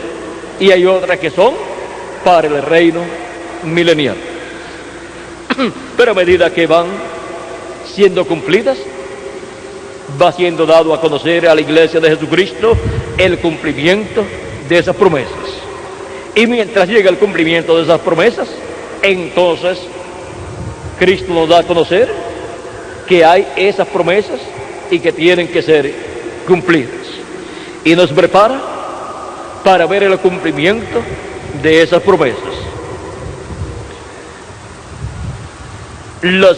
y hay otras que son para el reino milenial. Pero a medida que van siendo cumplidas, va siendo dado a conocer a la iglesia de Jesucristo el cumplimiento de esas promesas. Y mientras llega el cumplimiento de esas promesas, entonces Cristo nos da a conocer que hay esas promesas y que tienen que ser cumplidas. Y nos prepara para ver el cumplimiento de esas promesas. Las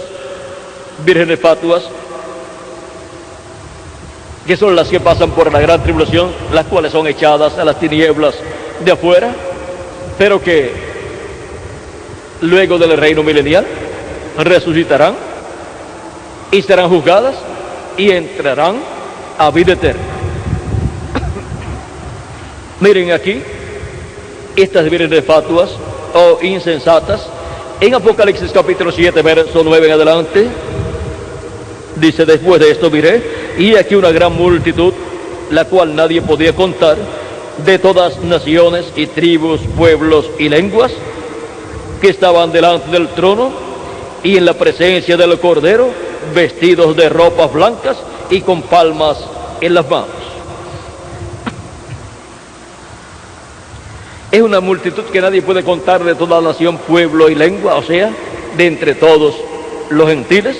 vírgenes fatuas, que son las que pasan por la gran tribulación, las cuales son echadas a las tinieblas de afuera, pero que luego del reino milenial resucitarán y serán juzgadas y entrarán a vida eterna. Miren aquí, estas vírgenes fatuas o insensatas, en Apocalipsis capítulo 7, verso 9 en adelante, dice: después de esto miré, y aquí una gran multitud, la cual nadie podía contar, de todas naciones y tribus, pueblos y lenguas, que estaban delante del trono y en la presencia del Cordero, vestidos de ropas blancas y con palmas en las manos. Es una multitud que nadie puede contar, de toda nación, pueblo y lengua, o sea, de entre todos los gentiles,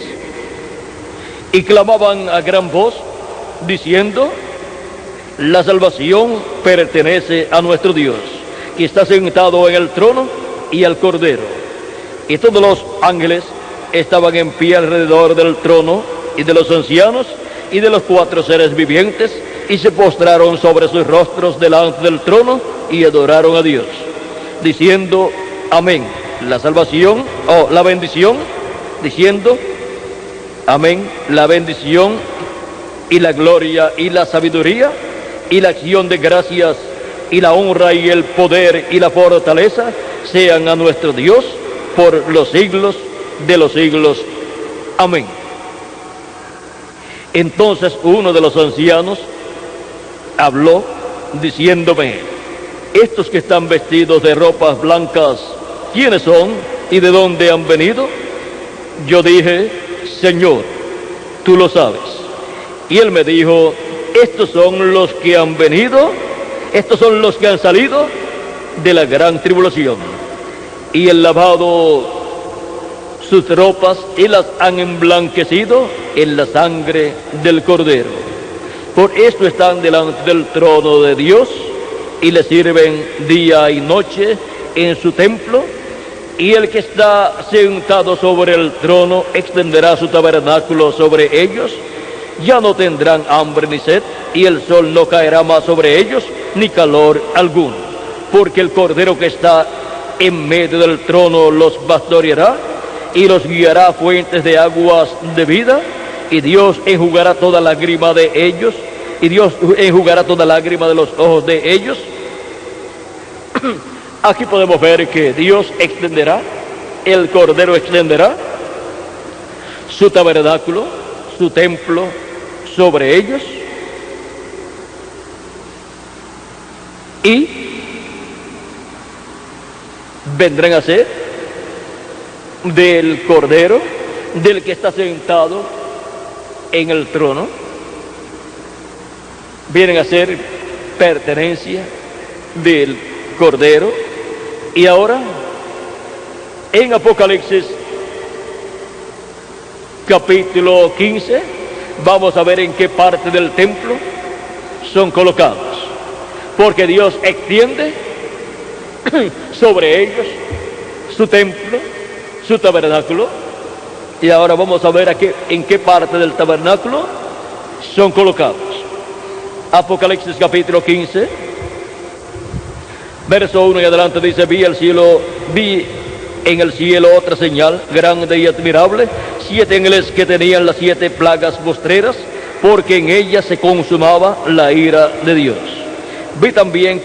y clamaban a gran voz, diciendo: la salvación pertenece a nuestro Dios, que está sentado en el trono y al Cordero. Y todos los ángeles estaban en pie alrededor del trono y de los ancianos y de los 4 seres vivientes, y se postraron sobre sus rostros delante del trono y adoraron a Dios, diciendo: amén. La salvación o la bendición, diciendo: amén. La bendición y la gloria y la sabiduría y la acción de gracias y la honra y el poder y la fortaleza sean a nuestro Dios por los siglos de los siglos. Amén. Entonces uno de los ancianos habló diciéndome: estos que están vestidos de ropas blancas, ¿quiénes son y de dónde han venido? Yo dije: Señor, tú lo sabes. Y él me dijo: estos son los que han venido, estos son los que han salido de la gran tribulación, y han lavado sus ropas y las han emblanquecido en la sangre del Cordero. Por esto están delante del trono de Dios y le sirven día y noche en su templo, y el que está sentado sobre el trono extenderá su tabernáculo sobre ellos. Ya no tendrán hambre ni sed, y el sol no caerá más sobre ellos, ni calor alguno, porque el Cordero que está en medio del trono los pastoreará y los guiará a fuentes de aguas de vida, y Dios enjugará toda lágrima de ellos, y Dios enjugará toda lágrima de los ojos de ellos. Aquí podemos ver que Dios extenderá, el Cordero extenderá su tabernáculo, su templo sobre ellos, y vendrán a ser del Cordero, del que está sentado en el trono, vienen a ser pertenencia del Cordero. Y ahora, en Apocalipsis capítulo 15, vamos a ver en qué parte del templo son colocados, porque Dios extiende sobre ellos su templo, su tabernáculo. Y ahora vamos a ver en qué parte del tabernáculo son colocados. Apocalipsis capítulo 15, verso 1 y adelante, dice: vi en el cielo otra señal grande y admirable, 7 ángeles que tenían las 7 plagas postreras, porque en ellas se consumaba la ira de Dios. Vi también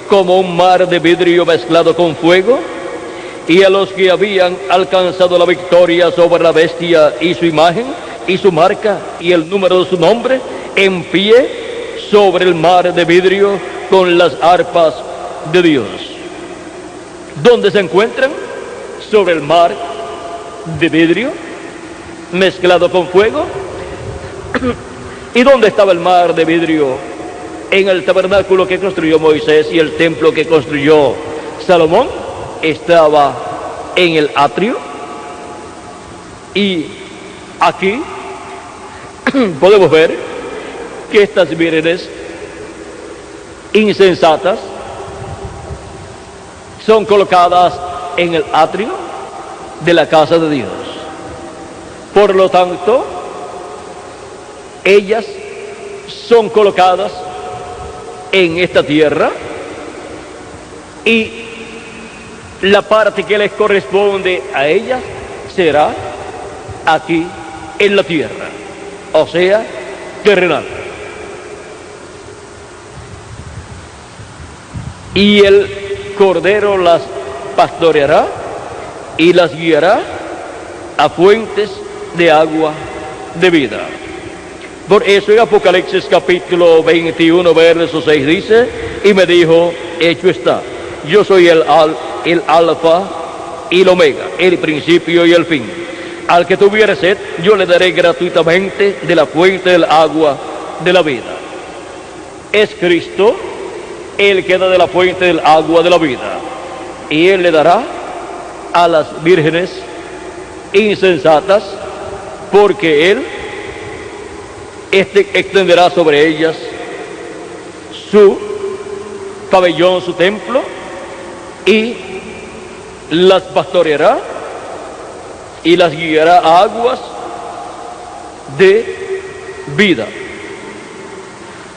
como un mar de vidrio mezclado con fuego, y a los que habían alcanzado la victoria sobre la bestia y su imagen y su marca y el número de su nombre, en pie sobre el mar de vidrio con las arpas de Dios. ¿Dónde se encuentran? Sobre el mar de vidrio mezclado con fuego. ¿Y dónde estaba el mar de vidrio? En el tabernáculo que construyó Moisés y el templo que construyó Salomón. Estaba en el atrio. Y aquí podemos ver que estas vírgenes insensatas son colocadas en el atrio de la casa de Dios. Por lo tanto, ellas son colocadas en esta tierra, y la parte que les corresponde a ellas será aquí en la tierra, o sea, terrenal. Y el Cordero las pastoreará y las guiará a fuentes de agua de vida. Por eso en Apocalipsis capítulo 21, verso 6 dice, y me dijo, hecho está, yo soy el alfa y el omega, el principio y el fin. Al que tuviere sed, yo le daré gratuitamente de la fuente del agua de la vida. Es Cristo el que da de la fuente del agua de la vida, y Él le dará a las vírgenes insensatas, porque Él extenderá sobre ellas su pabellón, su templo, y las pastoreará y las guiará a aguas de vida.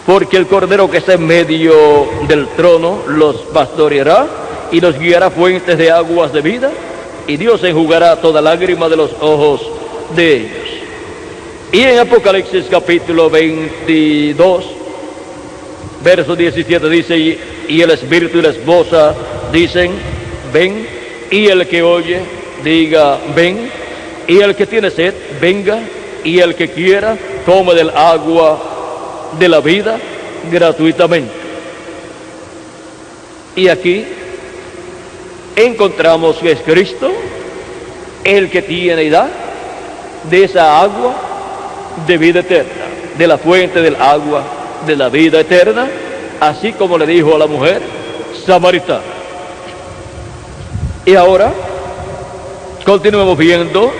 Porque el Cordero que está en medio del trono los pastoreará y los guiará a fuentes de aguas de vida, y Dios enjugará toda lágrima de los ojos de ellos. Y en Apocalipsis capítulo 22, verso 17 dice, y el Espíritu y la esposa dicen, ven, y el que oye, diga, ven, y el que tiene sed, venga, y el que quiera, tome del agua de la vida gratuitamente. Y aquí encontramos que es Cristo el que tiene y da de esa agua de vida eterna, de la fuente del agua de la vida eterna, así como le dijo a la mujer samaritana. Y ahora continuemos viendo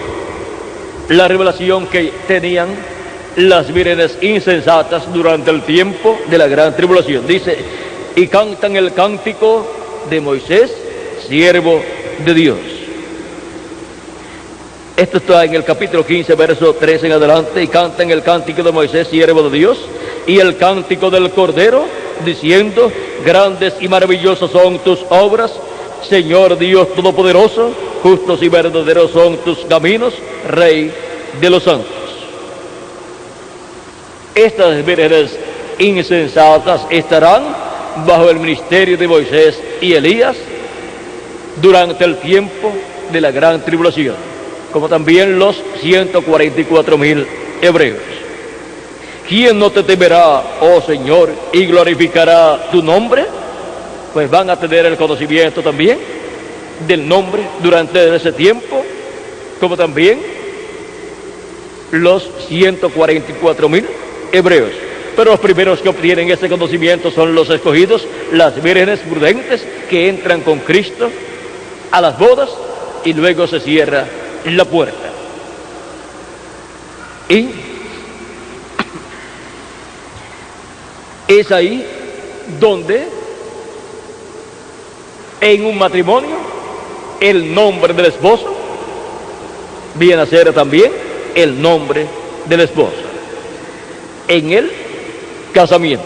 la revelación que tenían las vírgenes insensatas durante el tiempo de la gran tribulación. Dice, y cantan el cántico de Moisés, siervo de Dios. Esto está en el capítulo 15, verso 13 en adelante, y cantan el cántico de Moisés, siervo de Dios, y el cántico del Cordero, diciendo, grandes y maravillosas son tus obras, Señor Dios Todopoderoso, justos y verdaderos son tus caminos, Rey de los santos. Estas vírgenes insensatas estarán bajo el ministerio de Moisés y Elías durante el tiempo de la gran tribulación, como también los 144,000 hebreos. ¿Quién no te temerá, oh Señor, y glorificará tu nombre? Pues van a tener el conocimiento también del nombre durante ese tiempo, como también los 144,000 hebreos. Pero los primeros que obtienen ese conocimiento son los escogidos, las vírgenes prudentes que entran con Cristo a las bodas, y luego se cierra la puerta. Y es ahí donde en un matrimonio el nombre del esposo viene a ser también el nombre de la esposa en el casamiento.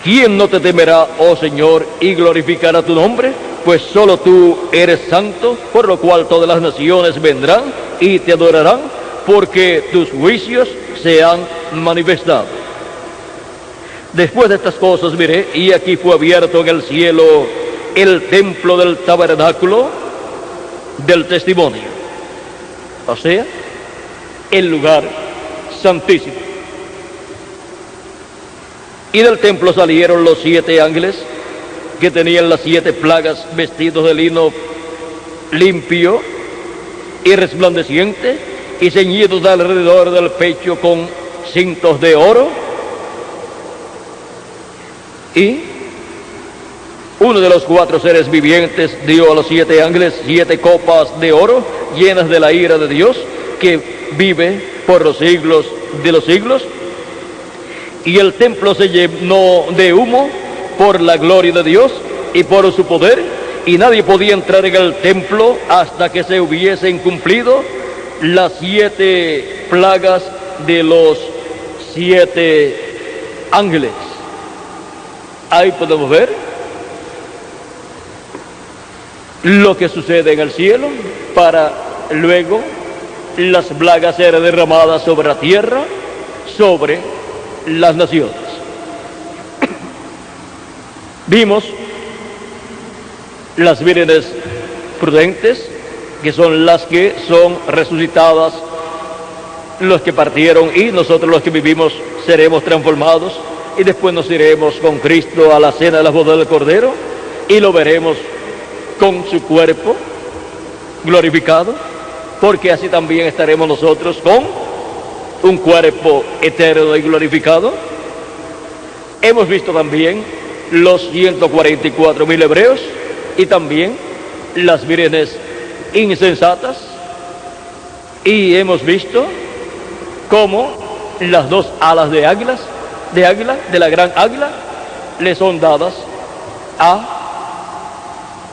¿Quién no te temerá, oh Señor, y glorificará tu nombre? Pues solo tú eres santo, por lo cual todas las naciones vendrán y te adorarán, porque tus juicios se han manifestado. Después de estas cosas miré, y aquí fue abierto en el cielo el templo del tabernáculo del testimonio, o sea, el lugar santísimo. Y del templo salieron los 7 ángeles que tenían las 7 plagas, vestidos de lino limpio y resplandeciente, y ceñidos alrededor del pecho con cintos de oro. Y uno de los 4 seres vivientes dio a los 7 ángeles 7 copas de oro llenas de la ira de Dios, que vive por los siglos de los siglos. Y el templo se llenó de humo por la gloria de Dios y por su poder, y nadie podía entrar en el templo hasta que se hubiesen cumplido las 7 plagas de los 7 ángeles. Ahí podemos ver lo que sucede en el cielo para luego las plagas ser derramadas sobre la tierra, sobre las naciones. Vimos las vírgenes prudentes, que son las que son resucitadas, los que partieron, y nosotros los que vivimos seremos transformados y después nos iremos con Cristo a la cena de las bodas del Cordero y lo veremos con su cuerpo glorificado, porque así también estaremos nosotros con un cuerpo eterno y glorificado. Hemos visto también los 144.000 hebreos y también las vírgenes insensatas, y hemos visto cómo las dos alas de águila, de la gran águila, le son dadas a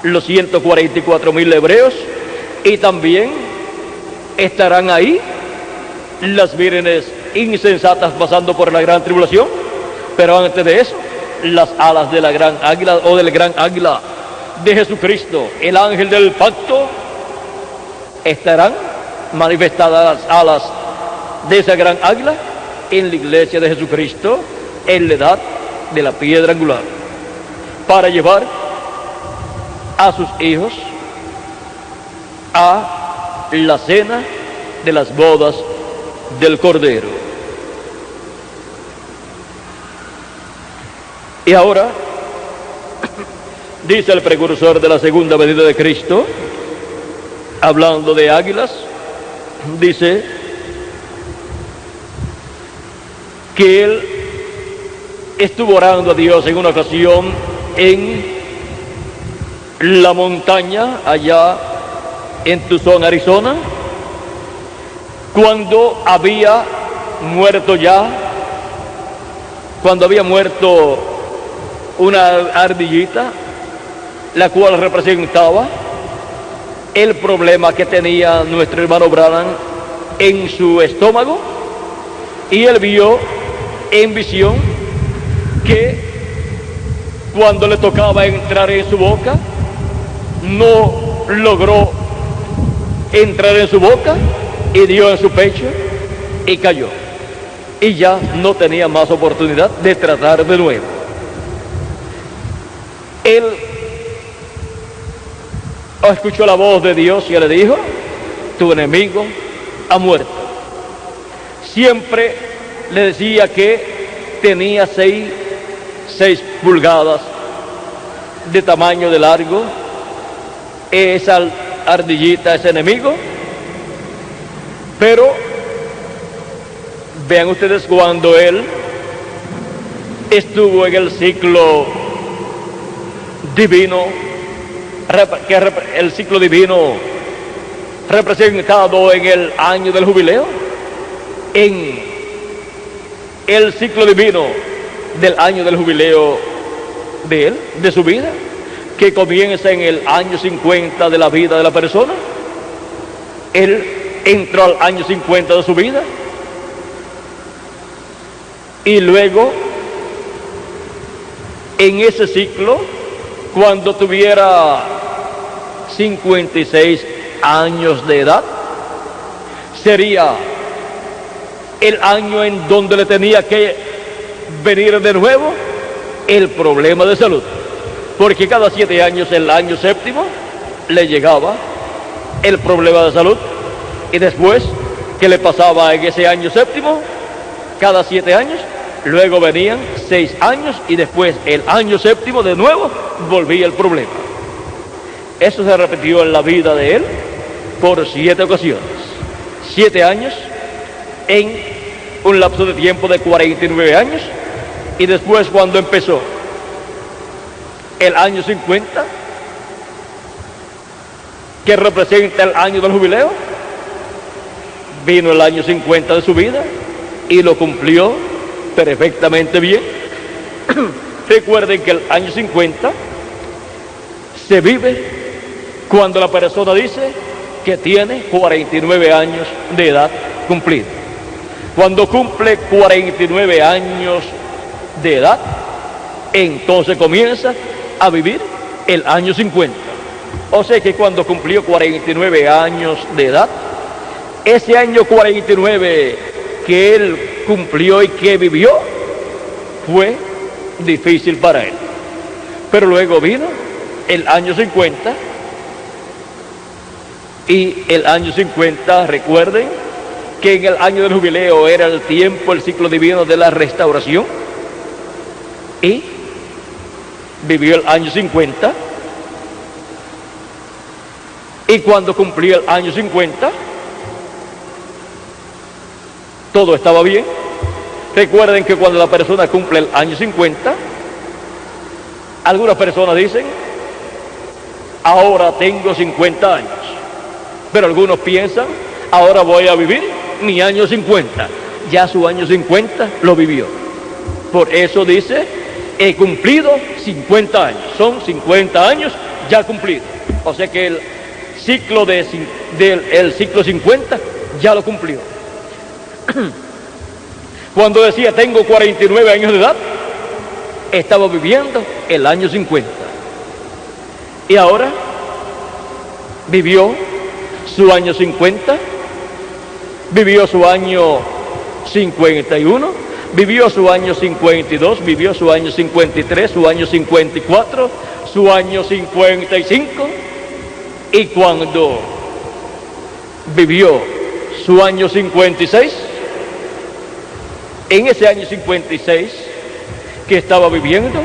los 144.000 hebreos, y también estarán ahí las vírgenes insensatas pasando por la gran tribulación. Pero antes de eso, las alas de la gran águila, o del gran águila de Jesucristo, el ángel del pacto, estarán manifestadas las alas de esa gran águila en la iglesia de Jesucristo, en la edad de la piedra angular, para llevar a sus hijos a la cena de las bodas del Cordero. Y ahora dice el precursor de la segunda venida de Cristo, hablando de águilas, dice que él estuvo orando a Dios en una ocasión en la montaña allá en Tucson, Arizona, cuando había muerto una ardillita, la cual representaba el problema que tenía nuestro hermano Branham en su estómago, y él vio en visión que cuando le tocaba entrar en su boca, no logró entrar en su boca, y dio en su pecho y cayó, y ya no tenía más oportunidad de tratar de nuevo. Él escuchó la voz de Dios y le dijo: tu enemigo ha muerto. Siempre le decía que tenía 6 pulgadas de tamaño de largo esa ardillita, ese enemigo. Pero vean ustedes, cuando él estuvo en el ciclo divino, el ciclo divino representado en el año del jubileo, en el ciclo divino del año del jubileo de él, de su vida, que comienza en el año 50 de la vida de la persona, él entró al año 50 de su vida, y luego en ese ciclo, cuando tuviera 56 años de edad, sería el año en donde le tenía que venir de nuevo el problema de salud, porque cada 7 años, el año séptimo, le llegaba el problema de salud, y después que le pasaba en ese año séptimo, cada 7 años, luego venían 6 años, y después el año séptimo de nuevo volvía el problema. Eso se repitió en la vida de él por 7 ocasiones, 7 años en un lapso de tiempo de 49 años, y después, cuando empezó el año 50, que representa el año del jubileo, vino el año 50 de su vida y lo cumplió perfectamente bien. Recuerden que el año 50 se vive cuando la persona dice que tiene 49 años de edad cumplida. Cuando cumple 49 años de edad, entonces comienza a vivir el año 50. O sea que cuando cumplió 49 años de edad, ese año 49 que él cumplió y que vivió, fue difícil para él. Pero luego vino el año 50, y el año 50, recuerden que en el año del jubileo era el tiempo, el ciclo divino de la restauración, y vivió el año 50, y cuando cumplió el año 50, todo estaba bien. Recuerden que cuando la persona cumple el año 50, algunas personas dicen, ahora tengo 50 años, pero algunos piensan, ahora voy a vivir mi año 50. Ya su año 50 lo vivió. Por eso dice, he cumplido 50 años. Son 50 años ya cumplidos. O sea que el ciclo el ciclo 50 ya lo cumplió. Cuando decía tengo 49 años de edad, estaba viviendo el año 50. Y ahora vivió su año 50, vivió su año 51, vivió su año 52, vivió su año 53, su año 54, su año 55, y cuando vivió su año 56, en ese año 56 que estaba viviendo,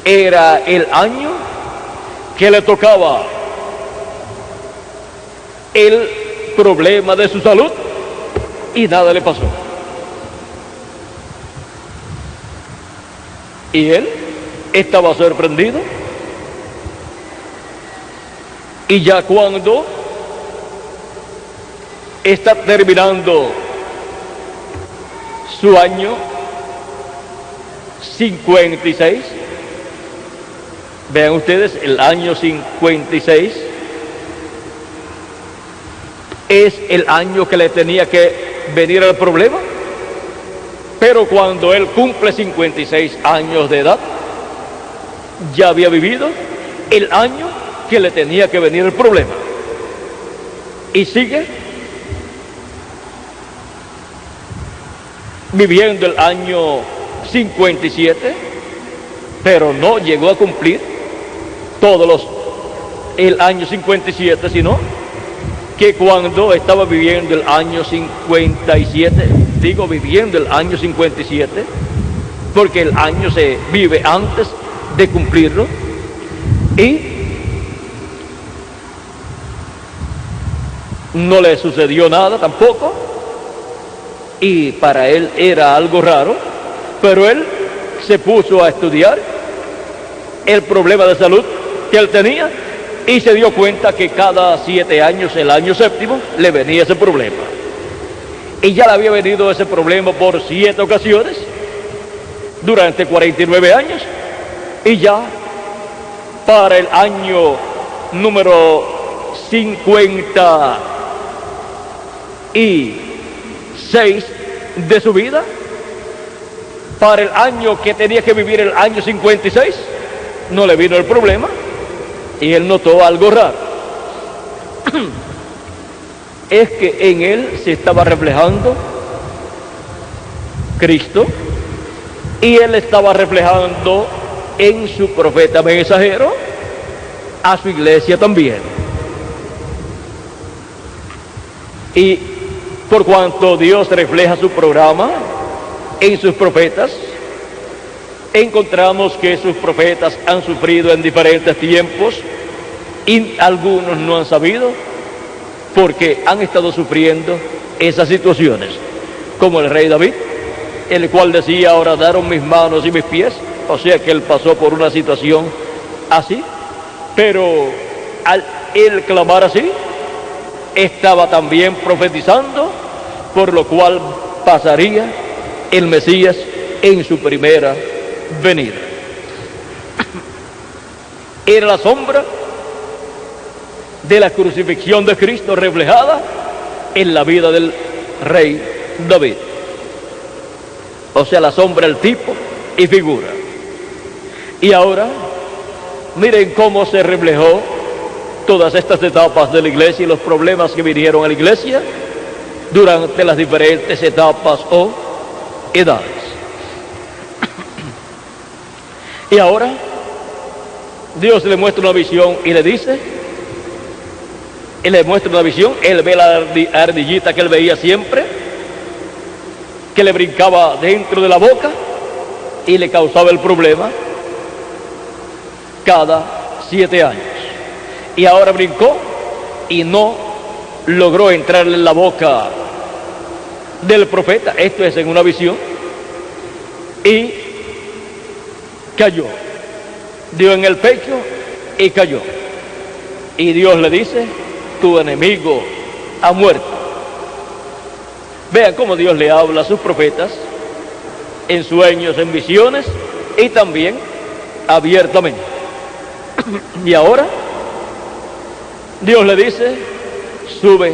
era el año que le tocaba el problema de su salud, y nada le pasó. Y él estaba sorprendido, y ya cuando está terminando su año 56, vean ustedes, el año 56 es el año que le tenía que venir el problema, pero cuando él cumple 56 años de edad, ya había vivido el año que le tenía que venir el problema, y sigue viviendo el año 57, pero no llegó a cumplir el año 57, sino que cuando estaba viviendo el año 57, digo viviendo el año 57, porque el año se vive antes de cumplirlo, y no le sucedió nada tampoco, y para él era algo raro, pero él se puso a estudiar el problema de salud que él tenía, y se dio cuenta que cada 7 años, el año séptimo, le venía ese problema. Y ya le había venido ese problema por 7 ocasiones, durante 49 años, y ya para el año número 56 de su vida, para el año que tenía que vivir, el año 56, no le vino el problema, y él notó algo raro. Es que en él se estaba reflejando Cristo, y él estaba reflejando en su profeta mensajero a su iglesia también. Y por cuanto Dios refleja su programa en sus profetas, encontramos que sus profetas han sufrido en diferentes tiempos, y algunos no han sabido, porque han estado sufriendo esas situaciones, como el rey David, el cual decía, horadaron mis manos y mis pies. O sea que él pasó por una situación así, pero al él clamar así, estaba también profetizando, por lo cual pasaría el Mesías en su primera venida. Era la sombra de la crucifixión de Cristo reflejada en la vida del rey David. O sea, la sombra, el tipo y figura. Y ahora, miren cómo se reflejó todas estas etapas de la iglesia y los problemas que vinieron a la iglesia durante las diferentes etapas o edades. Y ahora, Dios le muestra una visión y le dice, Él le muestra una visión, Él ve la ardillita que él veía siempre, que le brincaba dentro de la boca y le causaba el problema cada 7 años. Y ahora brincó y no logró entrarle en la boca del profeta, esto es en una visión, y cayó, dio en el pecho y cayó. Y Dios le dice, tu enemigo ha muerto. Vean cómo Dios le habla a sus profetas en sueños, en visiones y también abiertamente. Y ahora Dios le dice, sube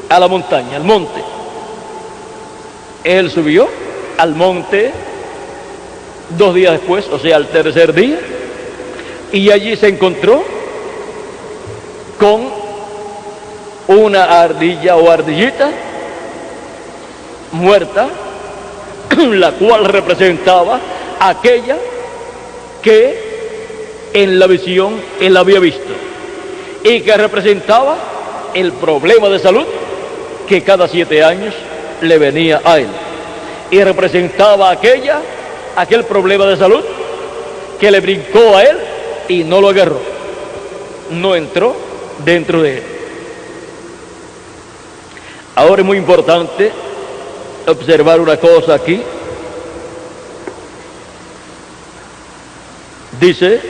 a la montaña, al monte. Él subió al monte 2 días después, o sea, al tercer día, y allí se encontró con una ardilla o ardillita muerta, la cual representaba aquella que en la visión él había visto y que representaba el problema de salud que cada 7 años le venía a él, y representaba aquel problema de salud que le brincó a él y no lo agarró, no entró dentro de él. Ahora es muy importante observar una cosa aquí. Dice,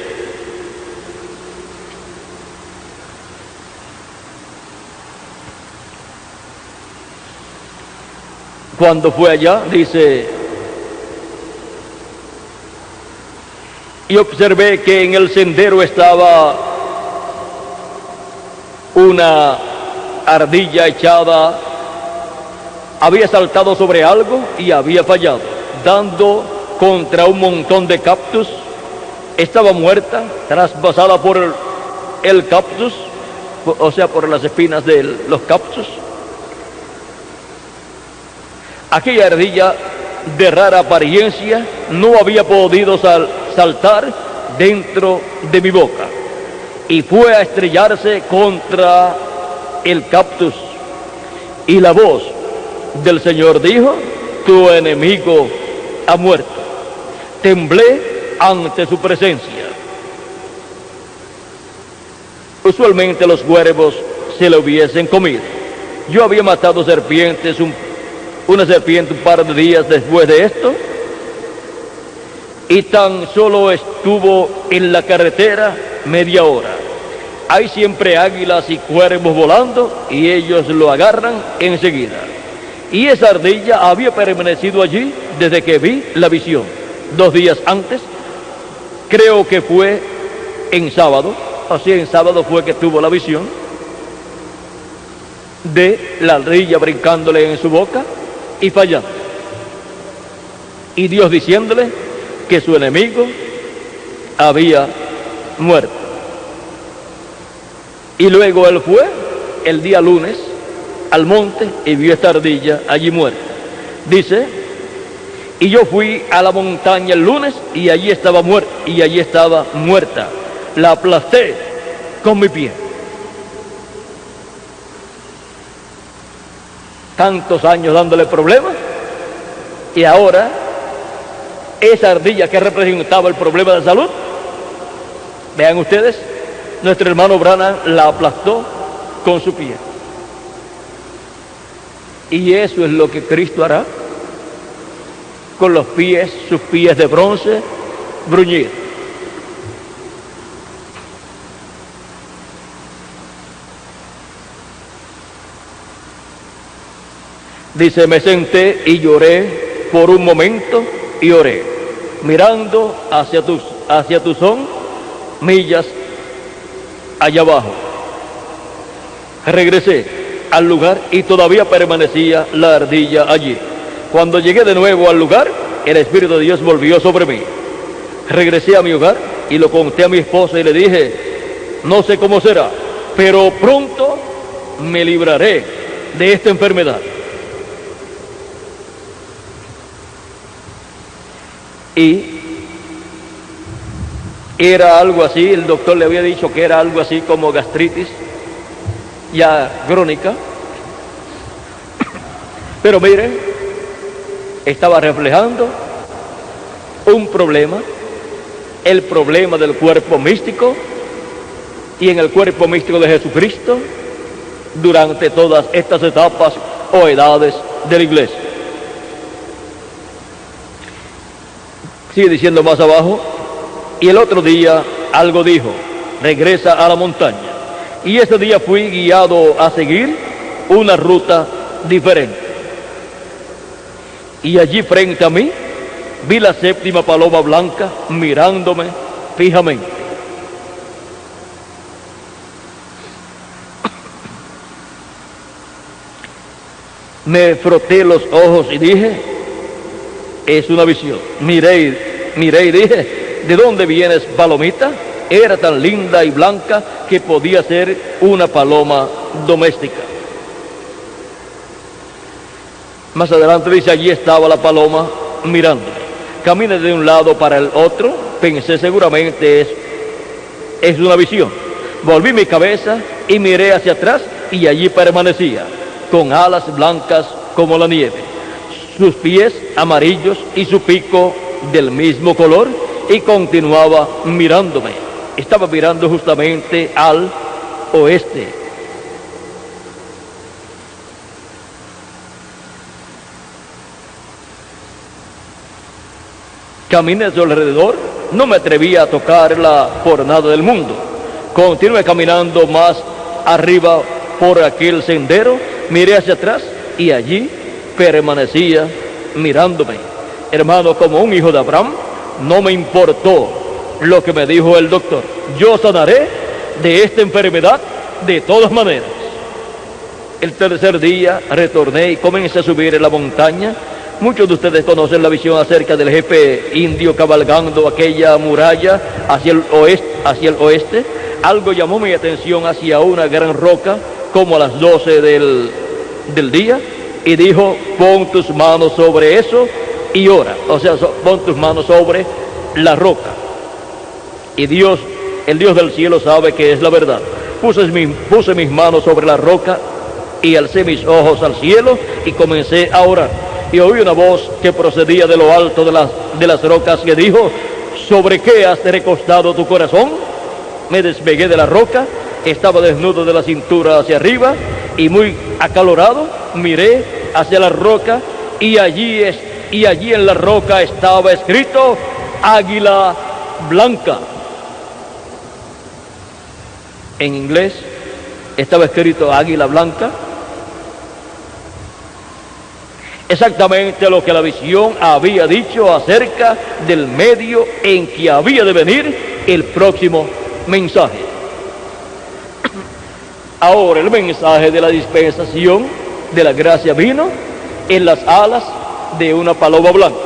cuando fue allá, dice, y observé que en el sendero estaba una ardilla echada, había saltado sobre algo y había fallado, dando contra un montón de cactus. Estaba muerta, traspasada por el cactus, o sea, por las espinas de los cactus. Aquella ardilla de rara apariencia no había podido saltar dentro de mi boca y fue a estrellarse contra el cactus. Y la voz del Señor dijo, tu enemigo ha muerto. Temblé ante su presencia. Usualmente los cuervos se lo hubiesen comido. Yo había matado serpientes, una serpiente un par de días después de esto, y tan solo estuvo en la carretera media hora. Hay siempre águilas y cuervos volando y ellos lo agarran enseguida. Y esa ardilla había permanecido allí desde que vi la visión, 2 días antes. Creo que fue en sábado, así en sábado fue que tuvo la visión de la ardilla brincándole en su boca y fallando. Y Dios diciéndole que su enemigo había muerto. Y luego él fue el día lunes al monte y vio esta ardilla allí muerta. Dice, y yo fui a la montaña el lunes y allí estaba muerta, la aplasté con mi pie. Tantos años dándole problemas, y ahora esa ardilla que representaba el problema de salud, vean ustedes, nuestro hermano Branham la aplastó con su pie. Y eso es lo que Cristo hará con los pies, sus pies de bronce bruñidos. Dice, me senté y lloré por un momento y oré, mirando hacia Tucson, millas allá abajo. Regresé al lugar y todavía permanecía la ardilla allí. Cuando llegué de nuevo al lugar, el Espíritu de Dios volvió sobre mí. Regresé a mi hogar y lo conté a mi esposa y le dije, no sé cómo será, pero pronto me libraré de esta enfermedad. Y era algo así, el doctor le había dicho que era algo así como gastritis ya crónica. Pero mire, estaba reflejando un problema, el problema del cuerpo místico, y en el cuerpo místico de Jesucristo durante todas estas etapas o edades de la iglesia. Sigue diciendo más abajo, y el otro día algo dijo, regresa a la montaña. Y ese día fui guiado a seguir una ruta diferente. Y allí frente a mí vi la séptima paloma blanca mirándome fijamente. Me froté los ojos y dije, es una visión. Miré y dije, ¿de dónde vienes, palomita? Era tan linda y blanca que podía ser una paloma doméstica. Más adelante dice, allí estaba la paloma mirándome. Caminé de un lado para el otro, pensé seguramente es una visión. Volví mi cabeza y miré hacia atrás y allí permanecía, con alas blancas como la nieve, sus pies amarillos y su pico del mismo color, y continuaba mirándome. Estaba mirando justamente al oeste. Caminé a su alrededor, no me atrevía a tocarla por nada del mundo. Continué caminando más arriba por aquel sendero, miré hacia atrás y allí permanecía mirándome. Hermano, como un hijo de Abraham, no me importó lo que me dijo el doctor. Yo sanaré de esta enfermedad de todas maneras. El tercer día retorné y comencé a subir en la montaña. Muchos de ustedes conocen la visión acerca del jefe indio cabalgando aquella muralla hacia el oeste. Algo llamó mi atención hacia una gran roca, como a las 12 del día, y dijo, pon tus manos sobre eso y ora. O sea, pon tus manos sobre la roca. Y Dios, el Dios del cielo, sabe que es la verdad. Puse mis manos sobre la roca y alcé mis ojos al cielo y comencé a orar. Y oí una voz que procedía de lo alto de las rocas que dijo, ¿sobre qué has recostado tu corazón? Me despegué de la roca, estaba desnudo de la cintura hacia arriba y muy acalorado, miré hacia la roca y allí en la roca estaba escrito Águila Blanca. En inglés estaba escrito Águila Blanca. Exactamente lo que la visión había dicho acerca del medio en que había de venir el próximo mensaje. Ahora el mensaje de la dispensación de la gracia vino en las alas de una paloma blanca.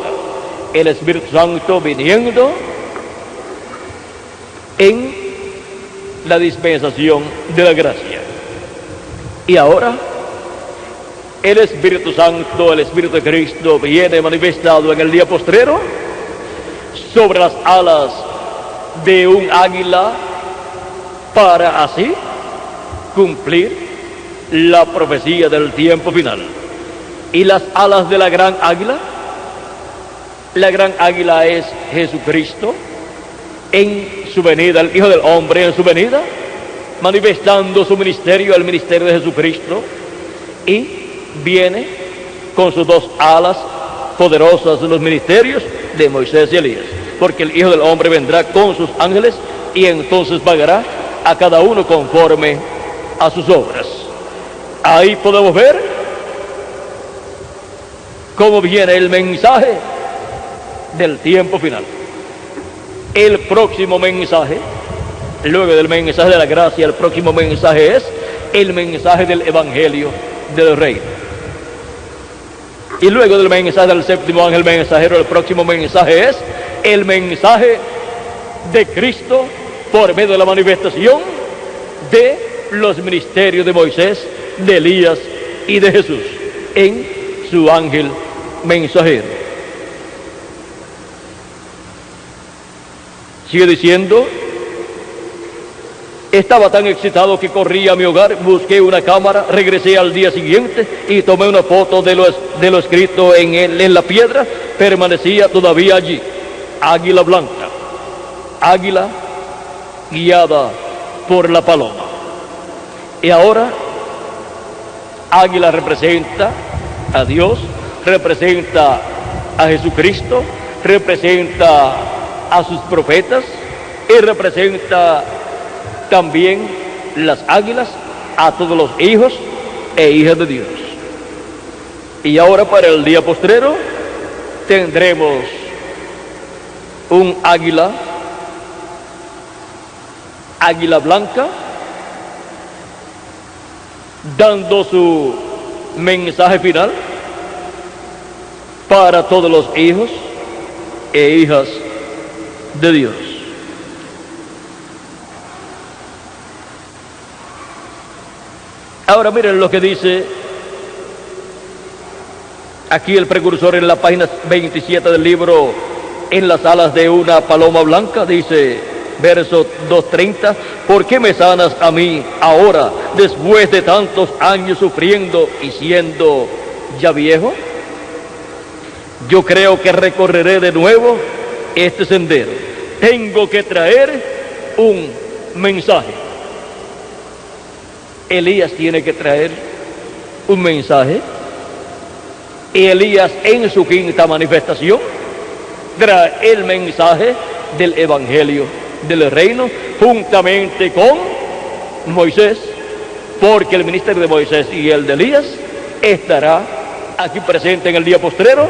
El Espíritu Santo viniendo en la dispensación de la gracia. Y ahora el Espíritu Santo, el Espíritu de Cristo, viene manifestado en el día postrero sobre las alas de un águila para así cumplir la profecía del tiempo final. Y las alas de la gran águila es Jesucristo en su venida, el Hijo del Hombre en su venida, manifestando su ministerio, el ministerio de Jesucristo, y viene con sus dos alas poderosas de los ministerios de Moisés y Elías, porque el Hijo del Hombre vendrá con sus ángeles y entonces pagará a cada uno conforme a sus obras. Ahí podemos ver cómo viene el mensaje del tiempo final. El próximo mensaje, luego del mensaje de la gracia, el próximo mensaje es el mensaje del Evangelio del Reino. Y luego del mensaje del séptimo ángel mensajero, el próximo mensaje es el mensaje de Cristo por medio de la manifestación de los ministerios de Moisés, de Elías y de Jesús en su ángel mensajero. Sigue diciendo: estaba tan excitado que corrí a mi hogar, busqué una cámara, regresé al día siguiente y tomé una foto de lo escrito en la piedra. Permanecía todavía allí: águila blanca, águila guiada por la paloma. Y ahora, águila representa a Dios, representa a Jesucristo, representa a sus profetas y representa también las águilas a todos los hijos e hijas de Dios. Y ahora, para el día postrero, tendremos un águila blanca, dando su mensaje final para todos los hijos e hijas de Dios. Ahora miren lo que dice aquí el precursor en la página 27 del libro, en las alas de una paloma blanca. Dice, verso 2:30: ¿por qué me sanas a mí ahora, después de tantos años sufriendo y siendo ya viejo? Yo creo que recorreré de nuevo este sendero. Tengo que traer un mensaje. Elías tiene que traer un mensaje. Y Elías, en su quinta manifestación, trae el mensaje del evangelio del reino, juntamente con Moisés, porque el ministerio de Moisés y el de Elías estará aquí presente en el día postrero.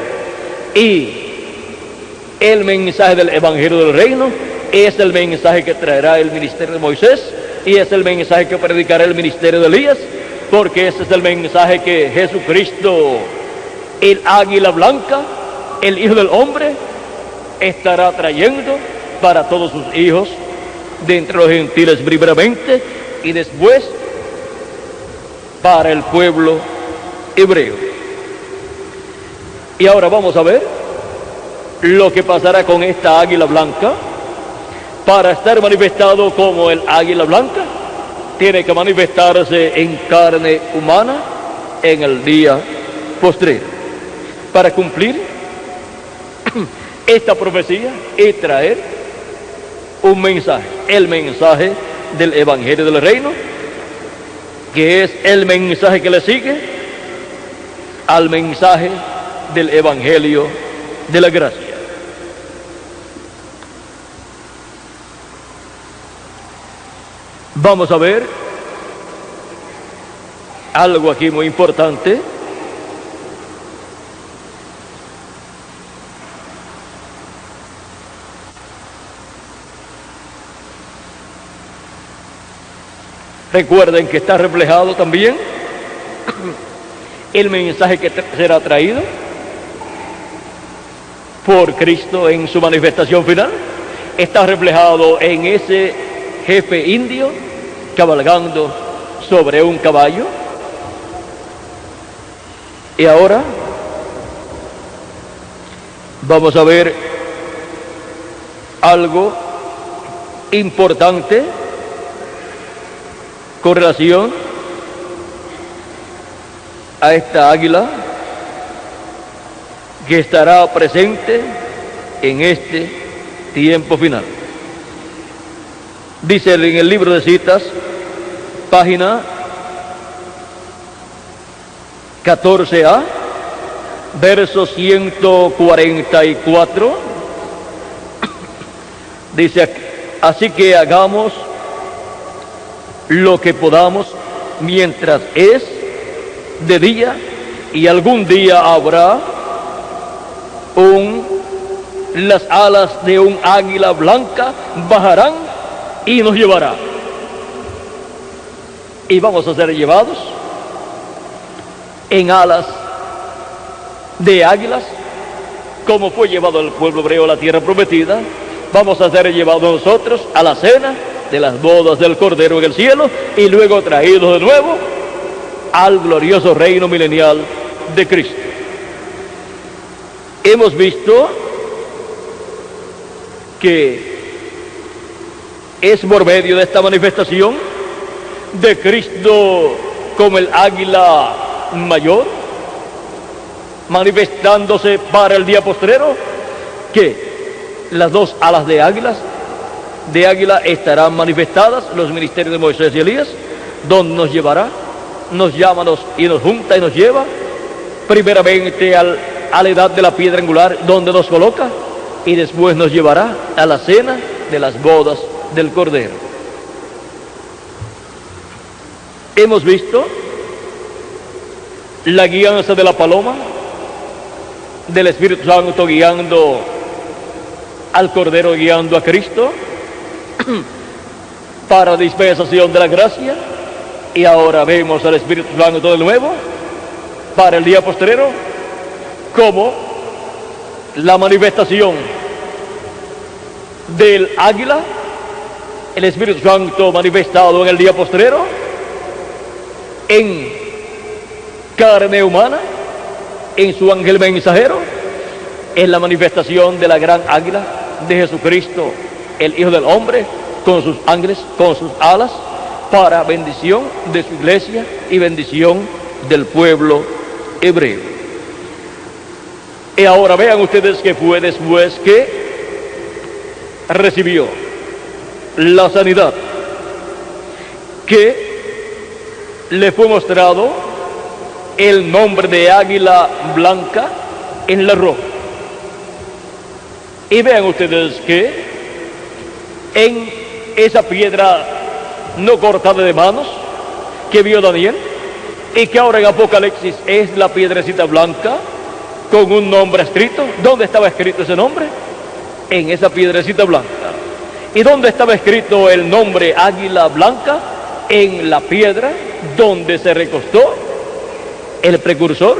Y el mensaje del evangelio del reino es el mensaje que traerá el ministerio de Moisés, y es el mensaje que predicará el ministerio de Elías, porque ese es el mensaje que Jesucristo, el águila blanca, el Hijo del Hombre, estará trayendo para todos sus hijos de entre los gentiles primeramente, y después para el pueblo hebreo. Y ahora vamos a ver lo que pasará con esta águila blanca. Para estar manifestado como el águila blanca, tiene que manifestarse en carne humana en el día postrero, para cumplir esta profecía y traer un mensaje, el mensaje del evangelio del reino, que es el mensaje que le sigue al mensaje del evangelio de la gracia. Vamos a ver algo aquí muy importante. Recuerden que está reflejado también el mensaje que será traído por Cristo en su manifestación final. Está reflejado en ese jefe indio cabalgando sobre un caballo. Y ahora vamos a ver algo importante con relación a esta águila que estará presente en este tiempo final. Dice en el libro de citas, página 14a, verso 144, dice: así que hagamos lo que podamos mientras es de día, y algún día habrá las alas de un águila blanca bajarán y nos llevará. Y vamos a ser llevados en alas de águilas, como fue llevado el pueblo hebreo a la tierra prometida, vamos a ser llevados nosotros a la cena de las bodas del Cordero en el cielo y luego traídos de nuevo al glorioso reino milenial de Cristo. Hemos visto que es por medio de esta manifestación de Cristo como el águila mayor, manifestándose para el día postrero, que las dos alas de águila estarán manifestadas, los ministerios de Moisés y Elías, donde nos llevará, nos llama y nos junta y nos lleva, primeramente a la edad de la piedra angular, donde nos coloca, y después nos llevará a la cena de las bodas del Cordero. Hemos visto la guianza de la paloma, del Espíritu Santo guiando al Cordero, guiando a Cristo para dispensación de la gracia, y ahora vemos al Espíritu Santo de nuevo para el día postrero como la manifestación del águila, el Espíritu Santo manifestado en el día postrero en carne humana, en su ángel mensajero, es la manifestación de la gran águila de Jesucristo, el Hijo del Hombre, con sus ángeles, con sus alas, para bendición de su iglesia y bendición del pueblo hebreo. Y ahora vean ustedes que fue después que recibió la sanidad, que le fue mostrado el nombre de águila blanca en la roca. Y vean ustedes que en esa piedra no cortada de manos que vio Daniel, y que ahora en Apocalipsis es la piedrecita blanca con un nombre escrito. ¿Dónde estaba escrito ese nombre? En esa piedrecita blanca. ¿Y dónde estaba escrito el nombre águila blanca? En la piedra donde se recostó el precursor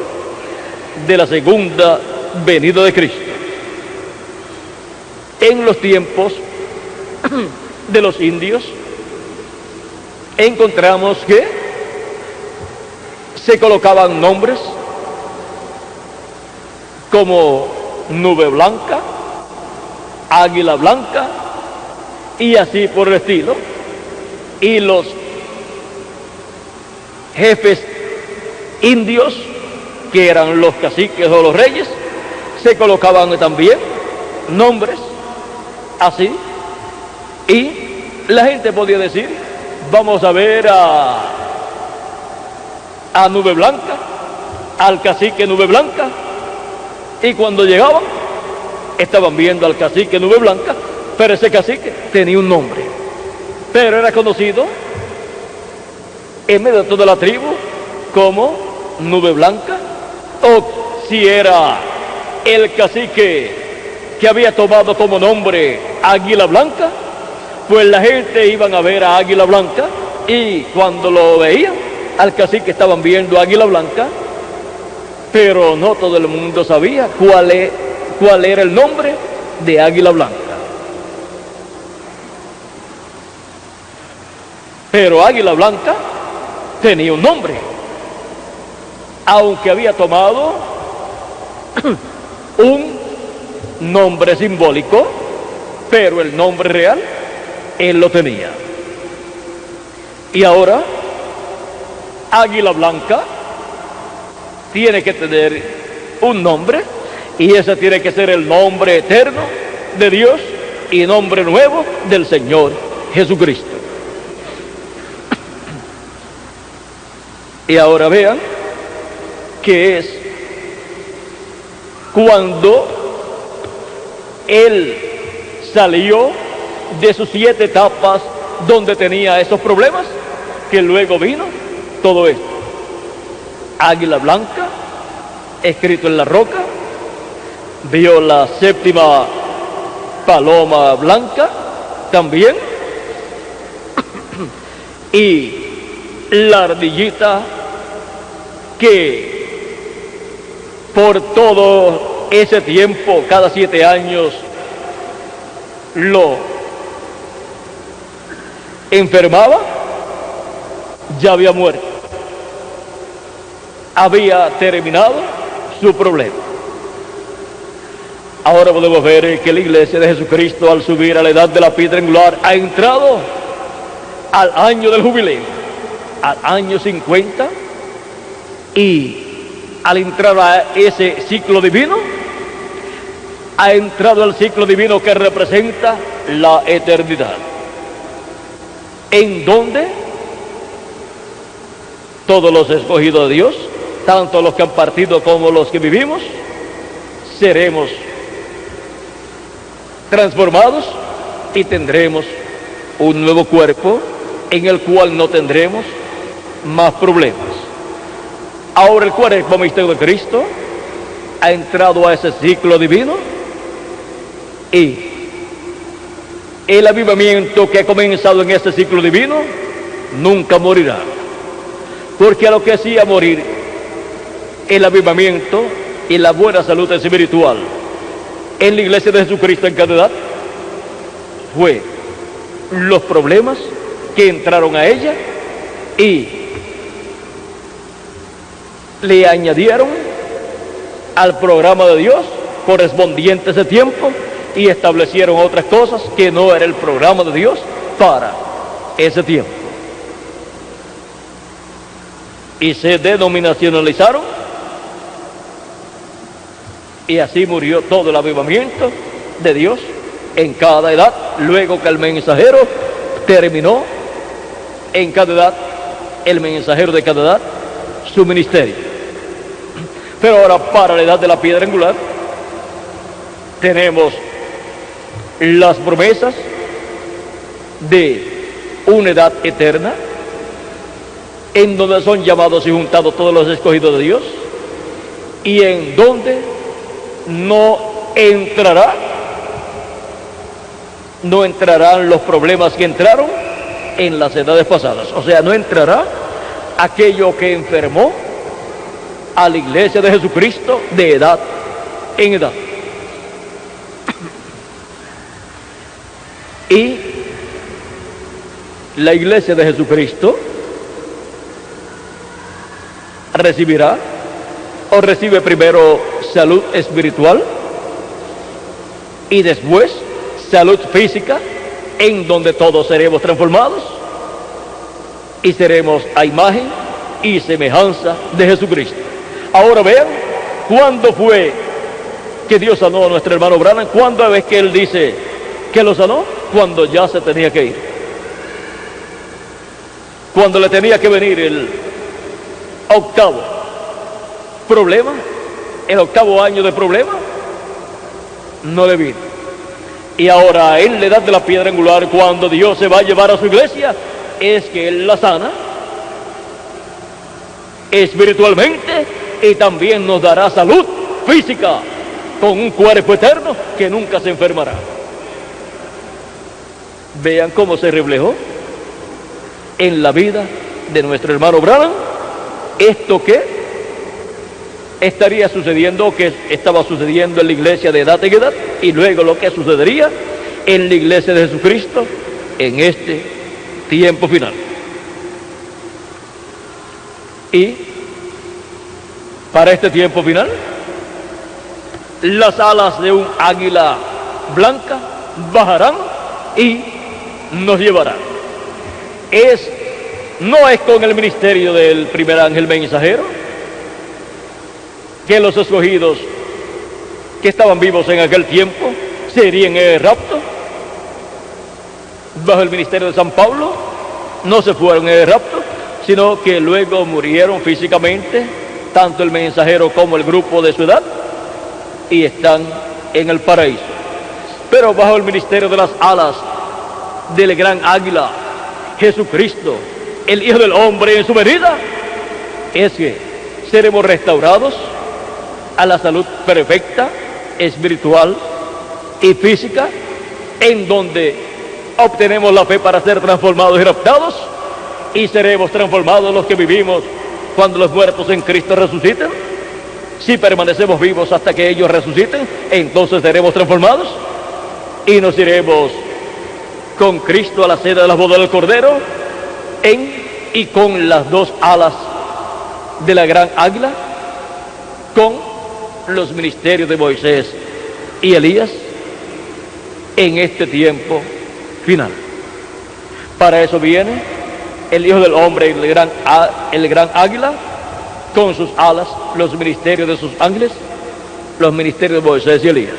de la segunda venida de Cristo. En los tiempos de los indios encontramos que se colocaban nombres como nube blanca, águila blanca y así por el estilo, y los jefes indios, que eran los caciques o los reyes, se colocaban también nombres así, y la gente podía decir: vamos a ver a Nube Blanca, al cacique Nube Blanca, y cuando llegaban estaban viendo al cacique Nube Blanca, pero ese cacique tenía un nombre, pero era conocido en medio de toda la tribu como Nube Blanca, o si era el cacique que había tomado como nombre Águila Blanca, pues la gente iban a ver a Águila Blanca, y cuando lo veían al cacique estaban viendo Águila Blanca, pero no todo el mundo sabía cuál era el nombre de Águila Blanca. Pero Águila Blanca tenía un nombre, aunque había tomado un nombre simbólico, pero el nombre real él lo tenía. Y ahora Águila Blanca tiene que tener un nombre, y ese tiene que ser el nombre eterno de Dios y nombre nuevo del Señor Jesucristo. Y ahora vean que es cuando él salió de sus 7 etapas donde tenía esos problemas, que luego vino todo esto. Águila Blanca, escrito en la roca, vio la 7ª paloma blanca también, y la ardillita que por todo ese tiempo, cada 7 años, lo enfermaba, ya había muerto. Había terminado su problema. Ahora podemos ver que la iglesia de Jesucristo, al subir a la edad de la piedra angular, ha entrado al año del jubileo, al año 50, y al entrar a ese ciclo divino, ha entrado al ciclo divino que representa la eternidad, en donde todos los escogidos de Dios, tanto los que han partido como los que vivimos, seremos transformados y tendremos un nuevo cuerpo en el cual no tendremos más problemas. Ahora el cuerpo místico de Cristo ha entrado a ese ciclo divino, y el avivamiento que ha comenzado en este ciclo divino nunca morirá, porque a lo que hacía morir el avivamiento y la buena salud espiritual en la iglesia de Jesucristo en cada edad fue los problemas que entraron a ella y le añadieron al programa de Dios correspondiente a ese tiempo y establecieron otras cosas que no era el programa de Dios para ese tiempo, y se denominacionalizaron, y así murió todo el avivamiento de Dios en cada edad, luego que el mensajero terminó en cada edad, el mensajero de cada edad, su ministerio. Pero ahora, para la edad de la piedra angular, tenemos las promesas de una edad eterna, en donde son llamados y juntados todos los escogidos de Dios, y en donde no entrarán los problemas que entraron en las edades pasadas. O sea, no entrará aquello que enfermó a la iglesia de Jesucristo de edad en edad. Y la iglesia de Jesucristo recibirá, o recibe primero salud espiritual y después salud física, en donde todos seremos transformados y seremos a imagen y semejanza de Jesucristo. Ahora vean, ¿cuándo fue que Dios sanó a nuestro hermano Branham? ¿Cuándo es que él dice que lo sanó? Cuando ya se tenía que ir, cuando le tenía que venir el octavo problema, el octavo año de problema, no le vino. Y ahora, en la edad de la piedra angular, cuando Dios se va a llevar a su iglesia, es que Él la sana espiritualmente y también nos dará salud física con un cuerpo eterno que nunca se enfermará. Vean cómo se reflejó en la vida de nuestro hermano Branham esto que estaría sucediendo, que estaba sucediendo en la iglesia de edad en edad, y luego lo que sucedería en la iglesia de Jesucristo en este tiempo final. Y para este tiempo final, las alas de un águila blanca bajarán y nos llevarán. No es con el ministerio del primer ángel mensajero que los escogidos que estaban vivos en aquel tiempo serían en el rapto. Bajo el ministerio de San Pablo no se fueron en el rapto, sino que luego murieron físicamente, tanto el mensajero como el grupo de su edad, y están en el paraíso. Pero bajo el ministerio de las alas del gran águila, Jesucristo, el Hijo del Hombre en su venida, es que seremos restaurados a la salud perfecta, espiritual y física, en donde obtenemos la fe para ser transformados y raptados, y seremos transformados los que vivimos cuando los muertos en Cristo resuciten, Si permanecemos vivos hasta que ellos resuciten, entonces seremos transformados y nos iremos con Cristo a la cena de las bodas del Cordero y con las dos alas de la gran águila, con los ministerios de Moisés y Elías en este tiempo final. Para eso viene el Hijo del Hombre, el gran águila, con sus alas, los ministerios de sus ángeles, los ministerios de Moisés y Elías,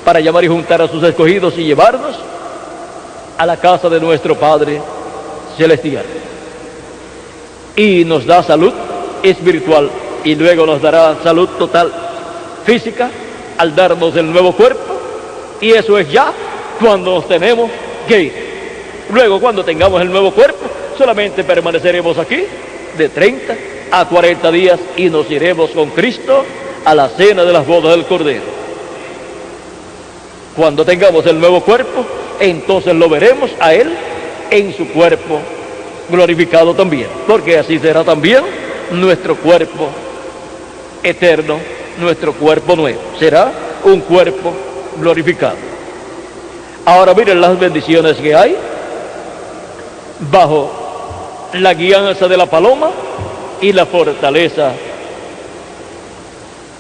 para llamar y juntar a sus escogidos y llevarnos a la casa de nuestro Padre Celestial. Y nos da salud espiritual y luego nos dará salud total física al darnos el nuevo cuerpo, y eso es ya cuando nos tenemos que ir. Luego, cuando tengamos el nuevo cuerpo, solamente permaneceremos aquí de 30 a 40 días y nos iremos con Cristo a la cena de las bodas del Cordero. Cuando tengamos el nuevo cuerpo, entonces lo veremos a Él en su cuerpo glorificado también, porque así será también nuestro cuerpo eterno, nuestro cuerpo nuevo. Será un cuerpo glorificado. Ahora miren las bendiciones que hay bajo la guianza de la paloma y la fortaleza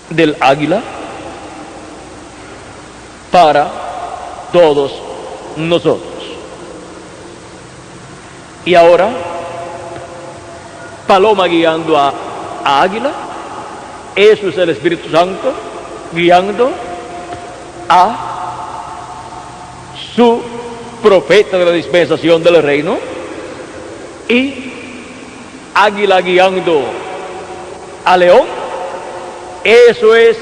del águila para todos nosotros. Y ahora, paloma guiando a águila, eso es el Espíritu Santo guiando a su profeta de la dispensación del reino, y águila guiando a león, eso es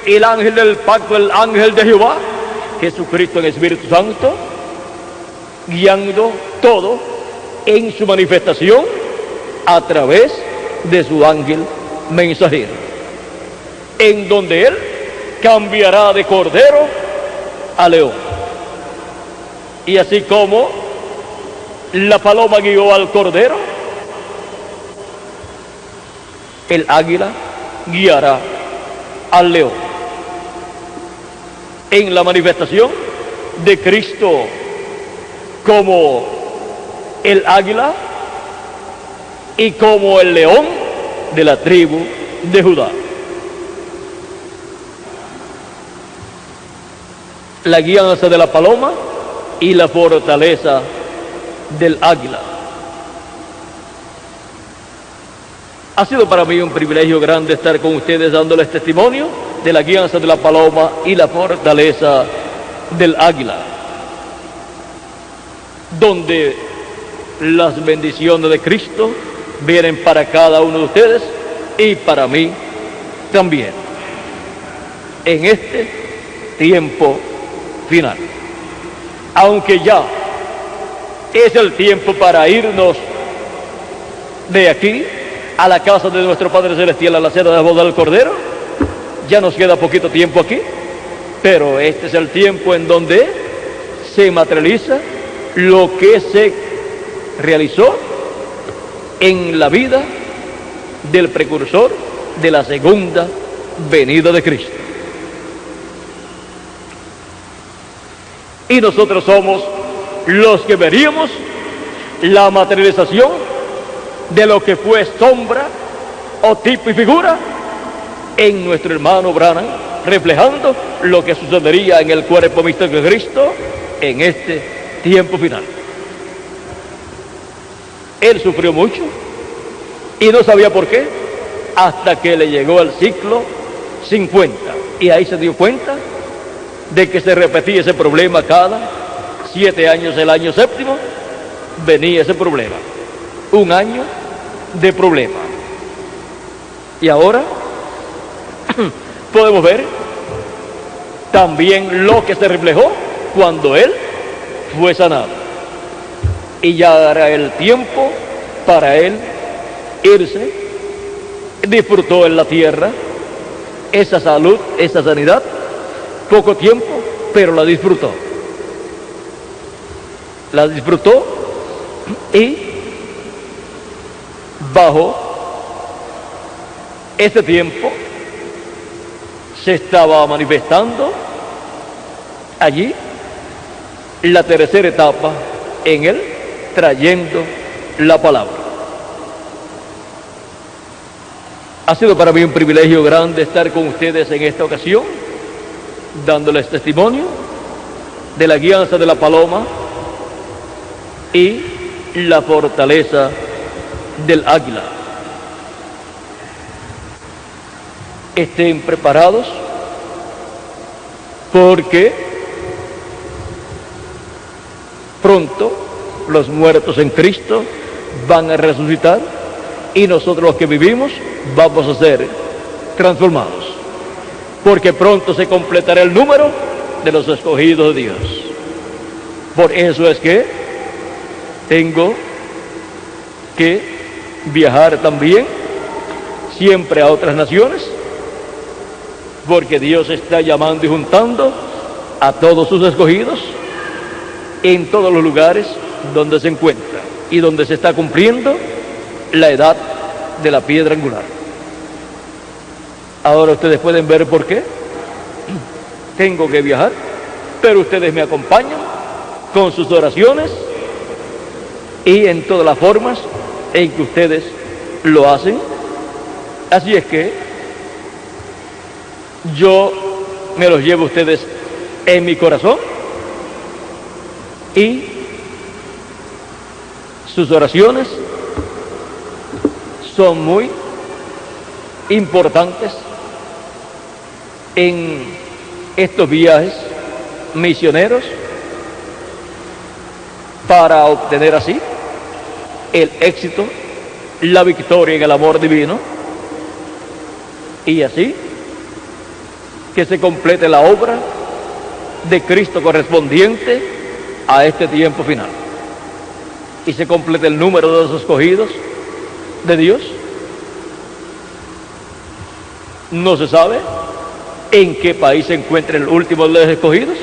el ángel del pacto, el ángel de Jehová, Jesucristo en Espíritu Santo, guiando todo en su manifestación a través de su ángel mensajero, en donde él cambiará de cordero a león. Y así como la paloma guió al cordero, el águila guiará al león en la manifestación de Cristo como el águila y como el león de la tribu de Judá. La guianza de la paloma y la fortaleza del águila. Ha sido para mí un privilegio grande estar con ustedes dándoles testimonio de la guianza de la paloma y la fortaleza del águila, donde las bendiciones de Cristo vienen para cada uno de ustedes y para mí también en este tiempo final. Aunque ya es el tiempo para irnos de aquí a la casa de nuestro Padre Celestial, a la cena de la boda del Cordero, ya nos queda poquito tiempo aquí, pero este es el tiempo en donde se materializa lo que se realizó en la vida del precursor de la segunda venida de Cristo. Y nosotros somos los que veríamos la materialización de lo que fue sombra o tipo y figura en nuestro hermano Branham, reflejando lo que sucedería en el cuerpo místico de Cristo en este tiempo final. Él sufrió mucho y no sabía por qué hasta que le llegó el ciclo 50, y ahí se dio cuenta de que se repetía ese problema cada 7 años. El año séptimo venía ese problema, un año de problema. Y ahora podemos ver también lo que se reflejó cuando él fue sanado, y ya era el tiempo para él irse. Disfrutó en la tierra esa salud, esa sanidad, poco tiempo, pero la disfrutó. La disfrutó, y bajo este tiempo se estaba manifestando allí la tercera etapa en él, trayendo la palabra. Ha sido para mí un privilegio grande estar con ustedes en esta ocasión, dándoles testimonio de la guianza de la paloma y la fortaleza del águila. Estén preparados, porque pronto los muertos en Cristo van a resucitar y nosotros los que vivimos vamos a ser transformados, porque pronto se completará el número de los escogidos de Dios. Por eso es que tengo que viajar también siempre a otras naciones, porque Dios está llamando y juntando a todos sus escogidos en todos los lugares donde se encuentra y donde se está cumpliendo la edad de la piedra angular. Ahora ustedes pueden ver por qué tengo que viajar, pero ustedes me acompañan con sus oraciones y en todas las formas en que ustedes lo hacen. Así es que yo me los llevo a ustedes en mi corazón, y sus oraciones son muy importantes en estos viajes misioneros, para obtener así el éxito, la victoria en el amor divino, y así que se complete la obra de Cristo correspondiente a este tiempo final, y se complete el número de los escogidos de Dios. No se sabe en qué país se encuentra el último de los escogidos,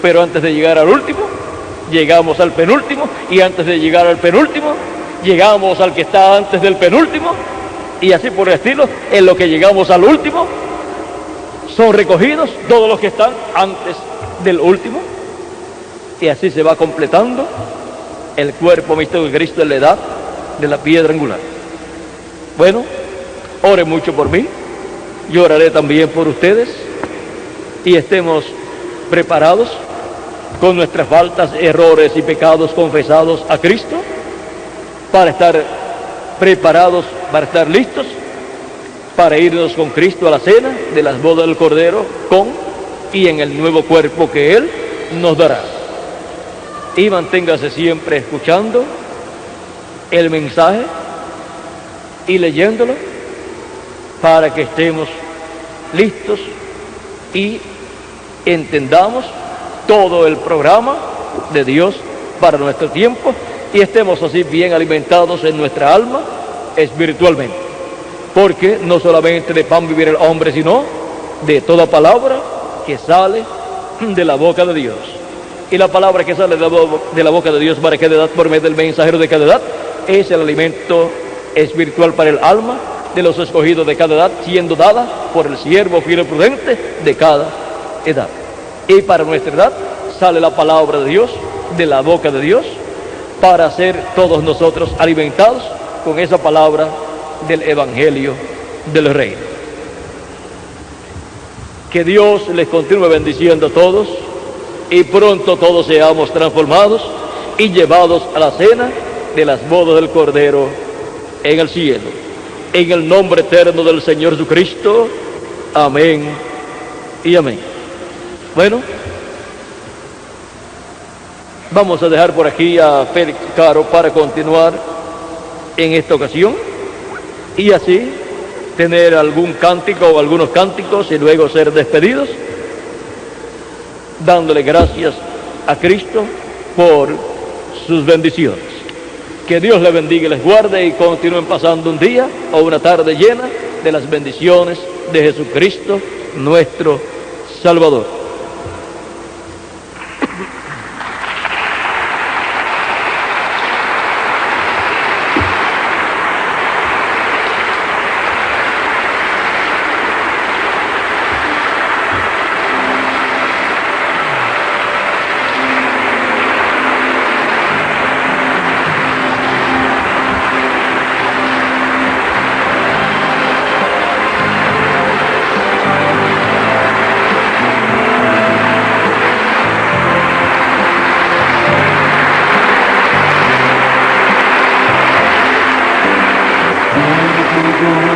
pero antes de llegar al último, llegamos al penúltimo, y antes de llegar al penúltimo, llegamos al que está antes del penúltimo, y así por el estilo. En lo que llegamos al último, son recogidos todos los que están antes del último, y así se va completando el cuerpo místico de Cristo en la edad de la piedra angular. Bueno, oren mucho por mí, yo oraré también por ustedes, y estemos preparados con nuestras faltas, errores y pecados confesados a Cristo, para estar preparados, para estar listos, para irnos con Cristo a la cena de las bodas del Cordero, con y en el nuevo cuerpo que Él nos dará. Y manténgase siempre escuchando el mensaje y leyéndolo, para que estemos listos y entendamos todo el programa de Dios para nuestro tiempo, y estemos así bien alimentados en nuestra alma espiritualmente, porque no solamente de pan vivirá el hombre, sino de toda palabra que sale de la boca de Dios. Y la palabra que sale de la boca de Dios, ¿para qué edad? Por medio del mensajero de cada edad, es el alimento espiritual para el alma de los escogidos de cada edad, siendo dada por el siervo fiel y prudente de cada edad. Y para nuestra edad sale la palabra de Dios de la boca de Dios, para ser todos nosotros alimentados con esa palabra del Evangelio del Reino. Que Dios les continúe bendiciendo a todos, y pronto todos seamos transformados y llevados a la cena de las bodas del Cordero en el cielo. En el nombre eterno del Señor Jesucristo. Amén y amén. Bueno, vamos a dejar por aquí a Félix Caro para continuar en esta ocasión, y así tener algún cántico o algunos cánticos, y luego ser despedidos, dándole gracias a Cristo por sus bendiciones. Que Dios les bendiga y les guarde, y continúen pasando un día o una tarde llena de las bendiciones de Jesucristo, nuestro Salvador. tuyo,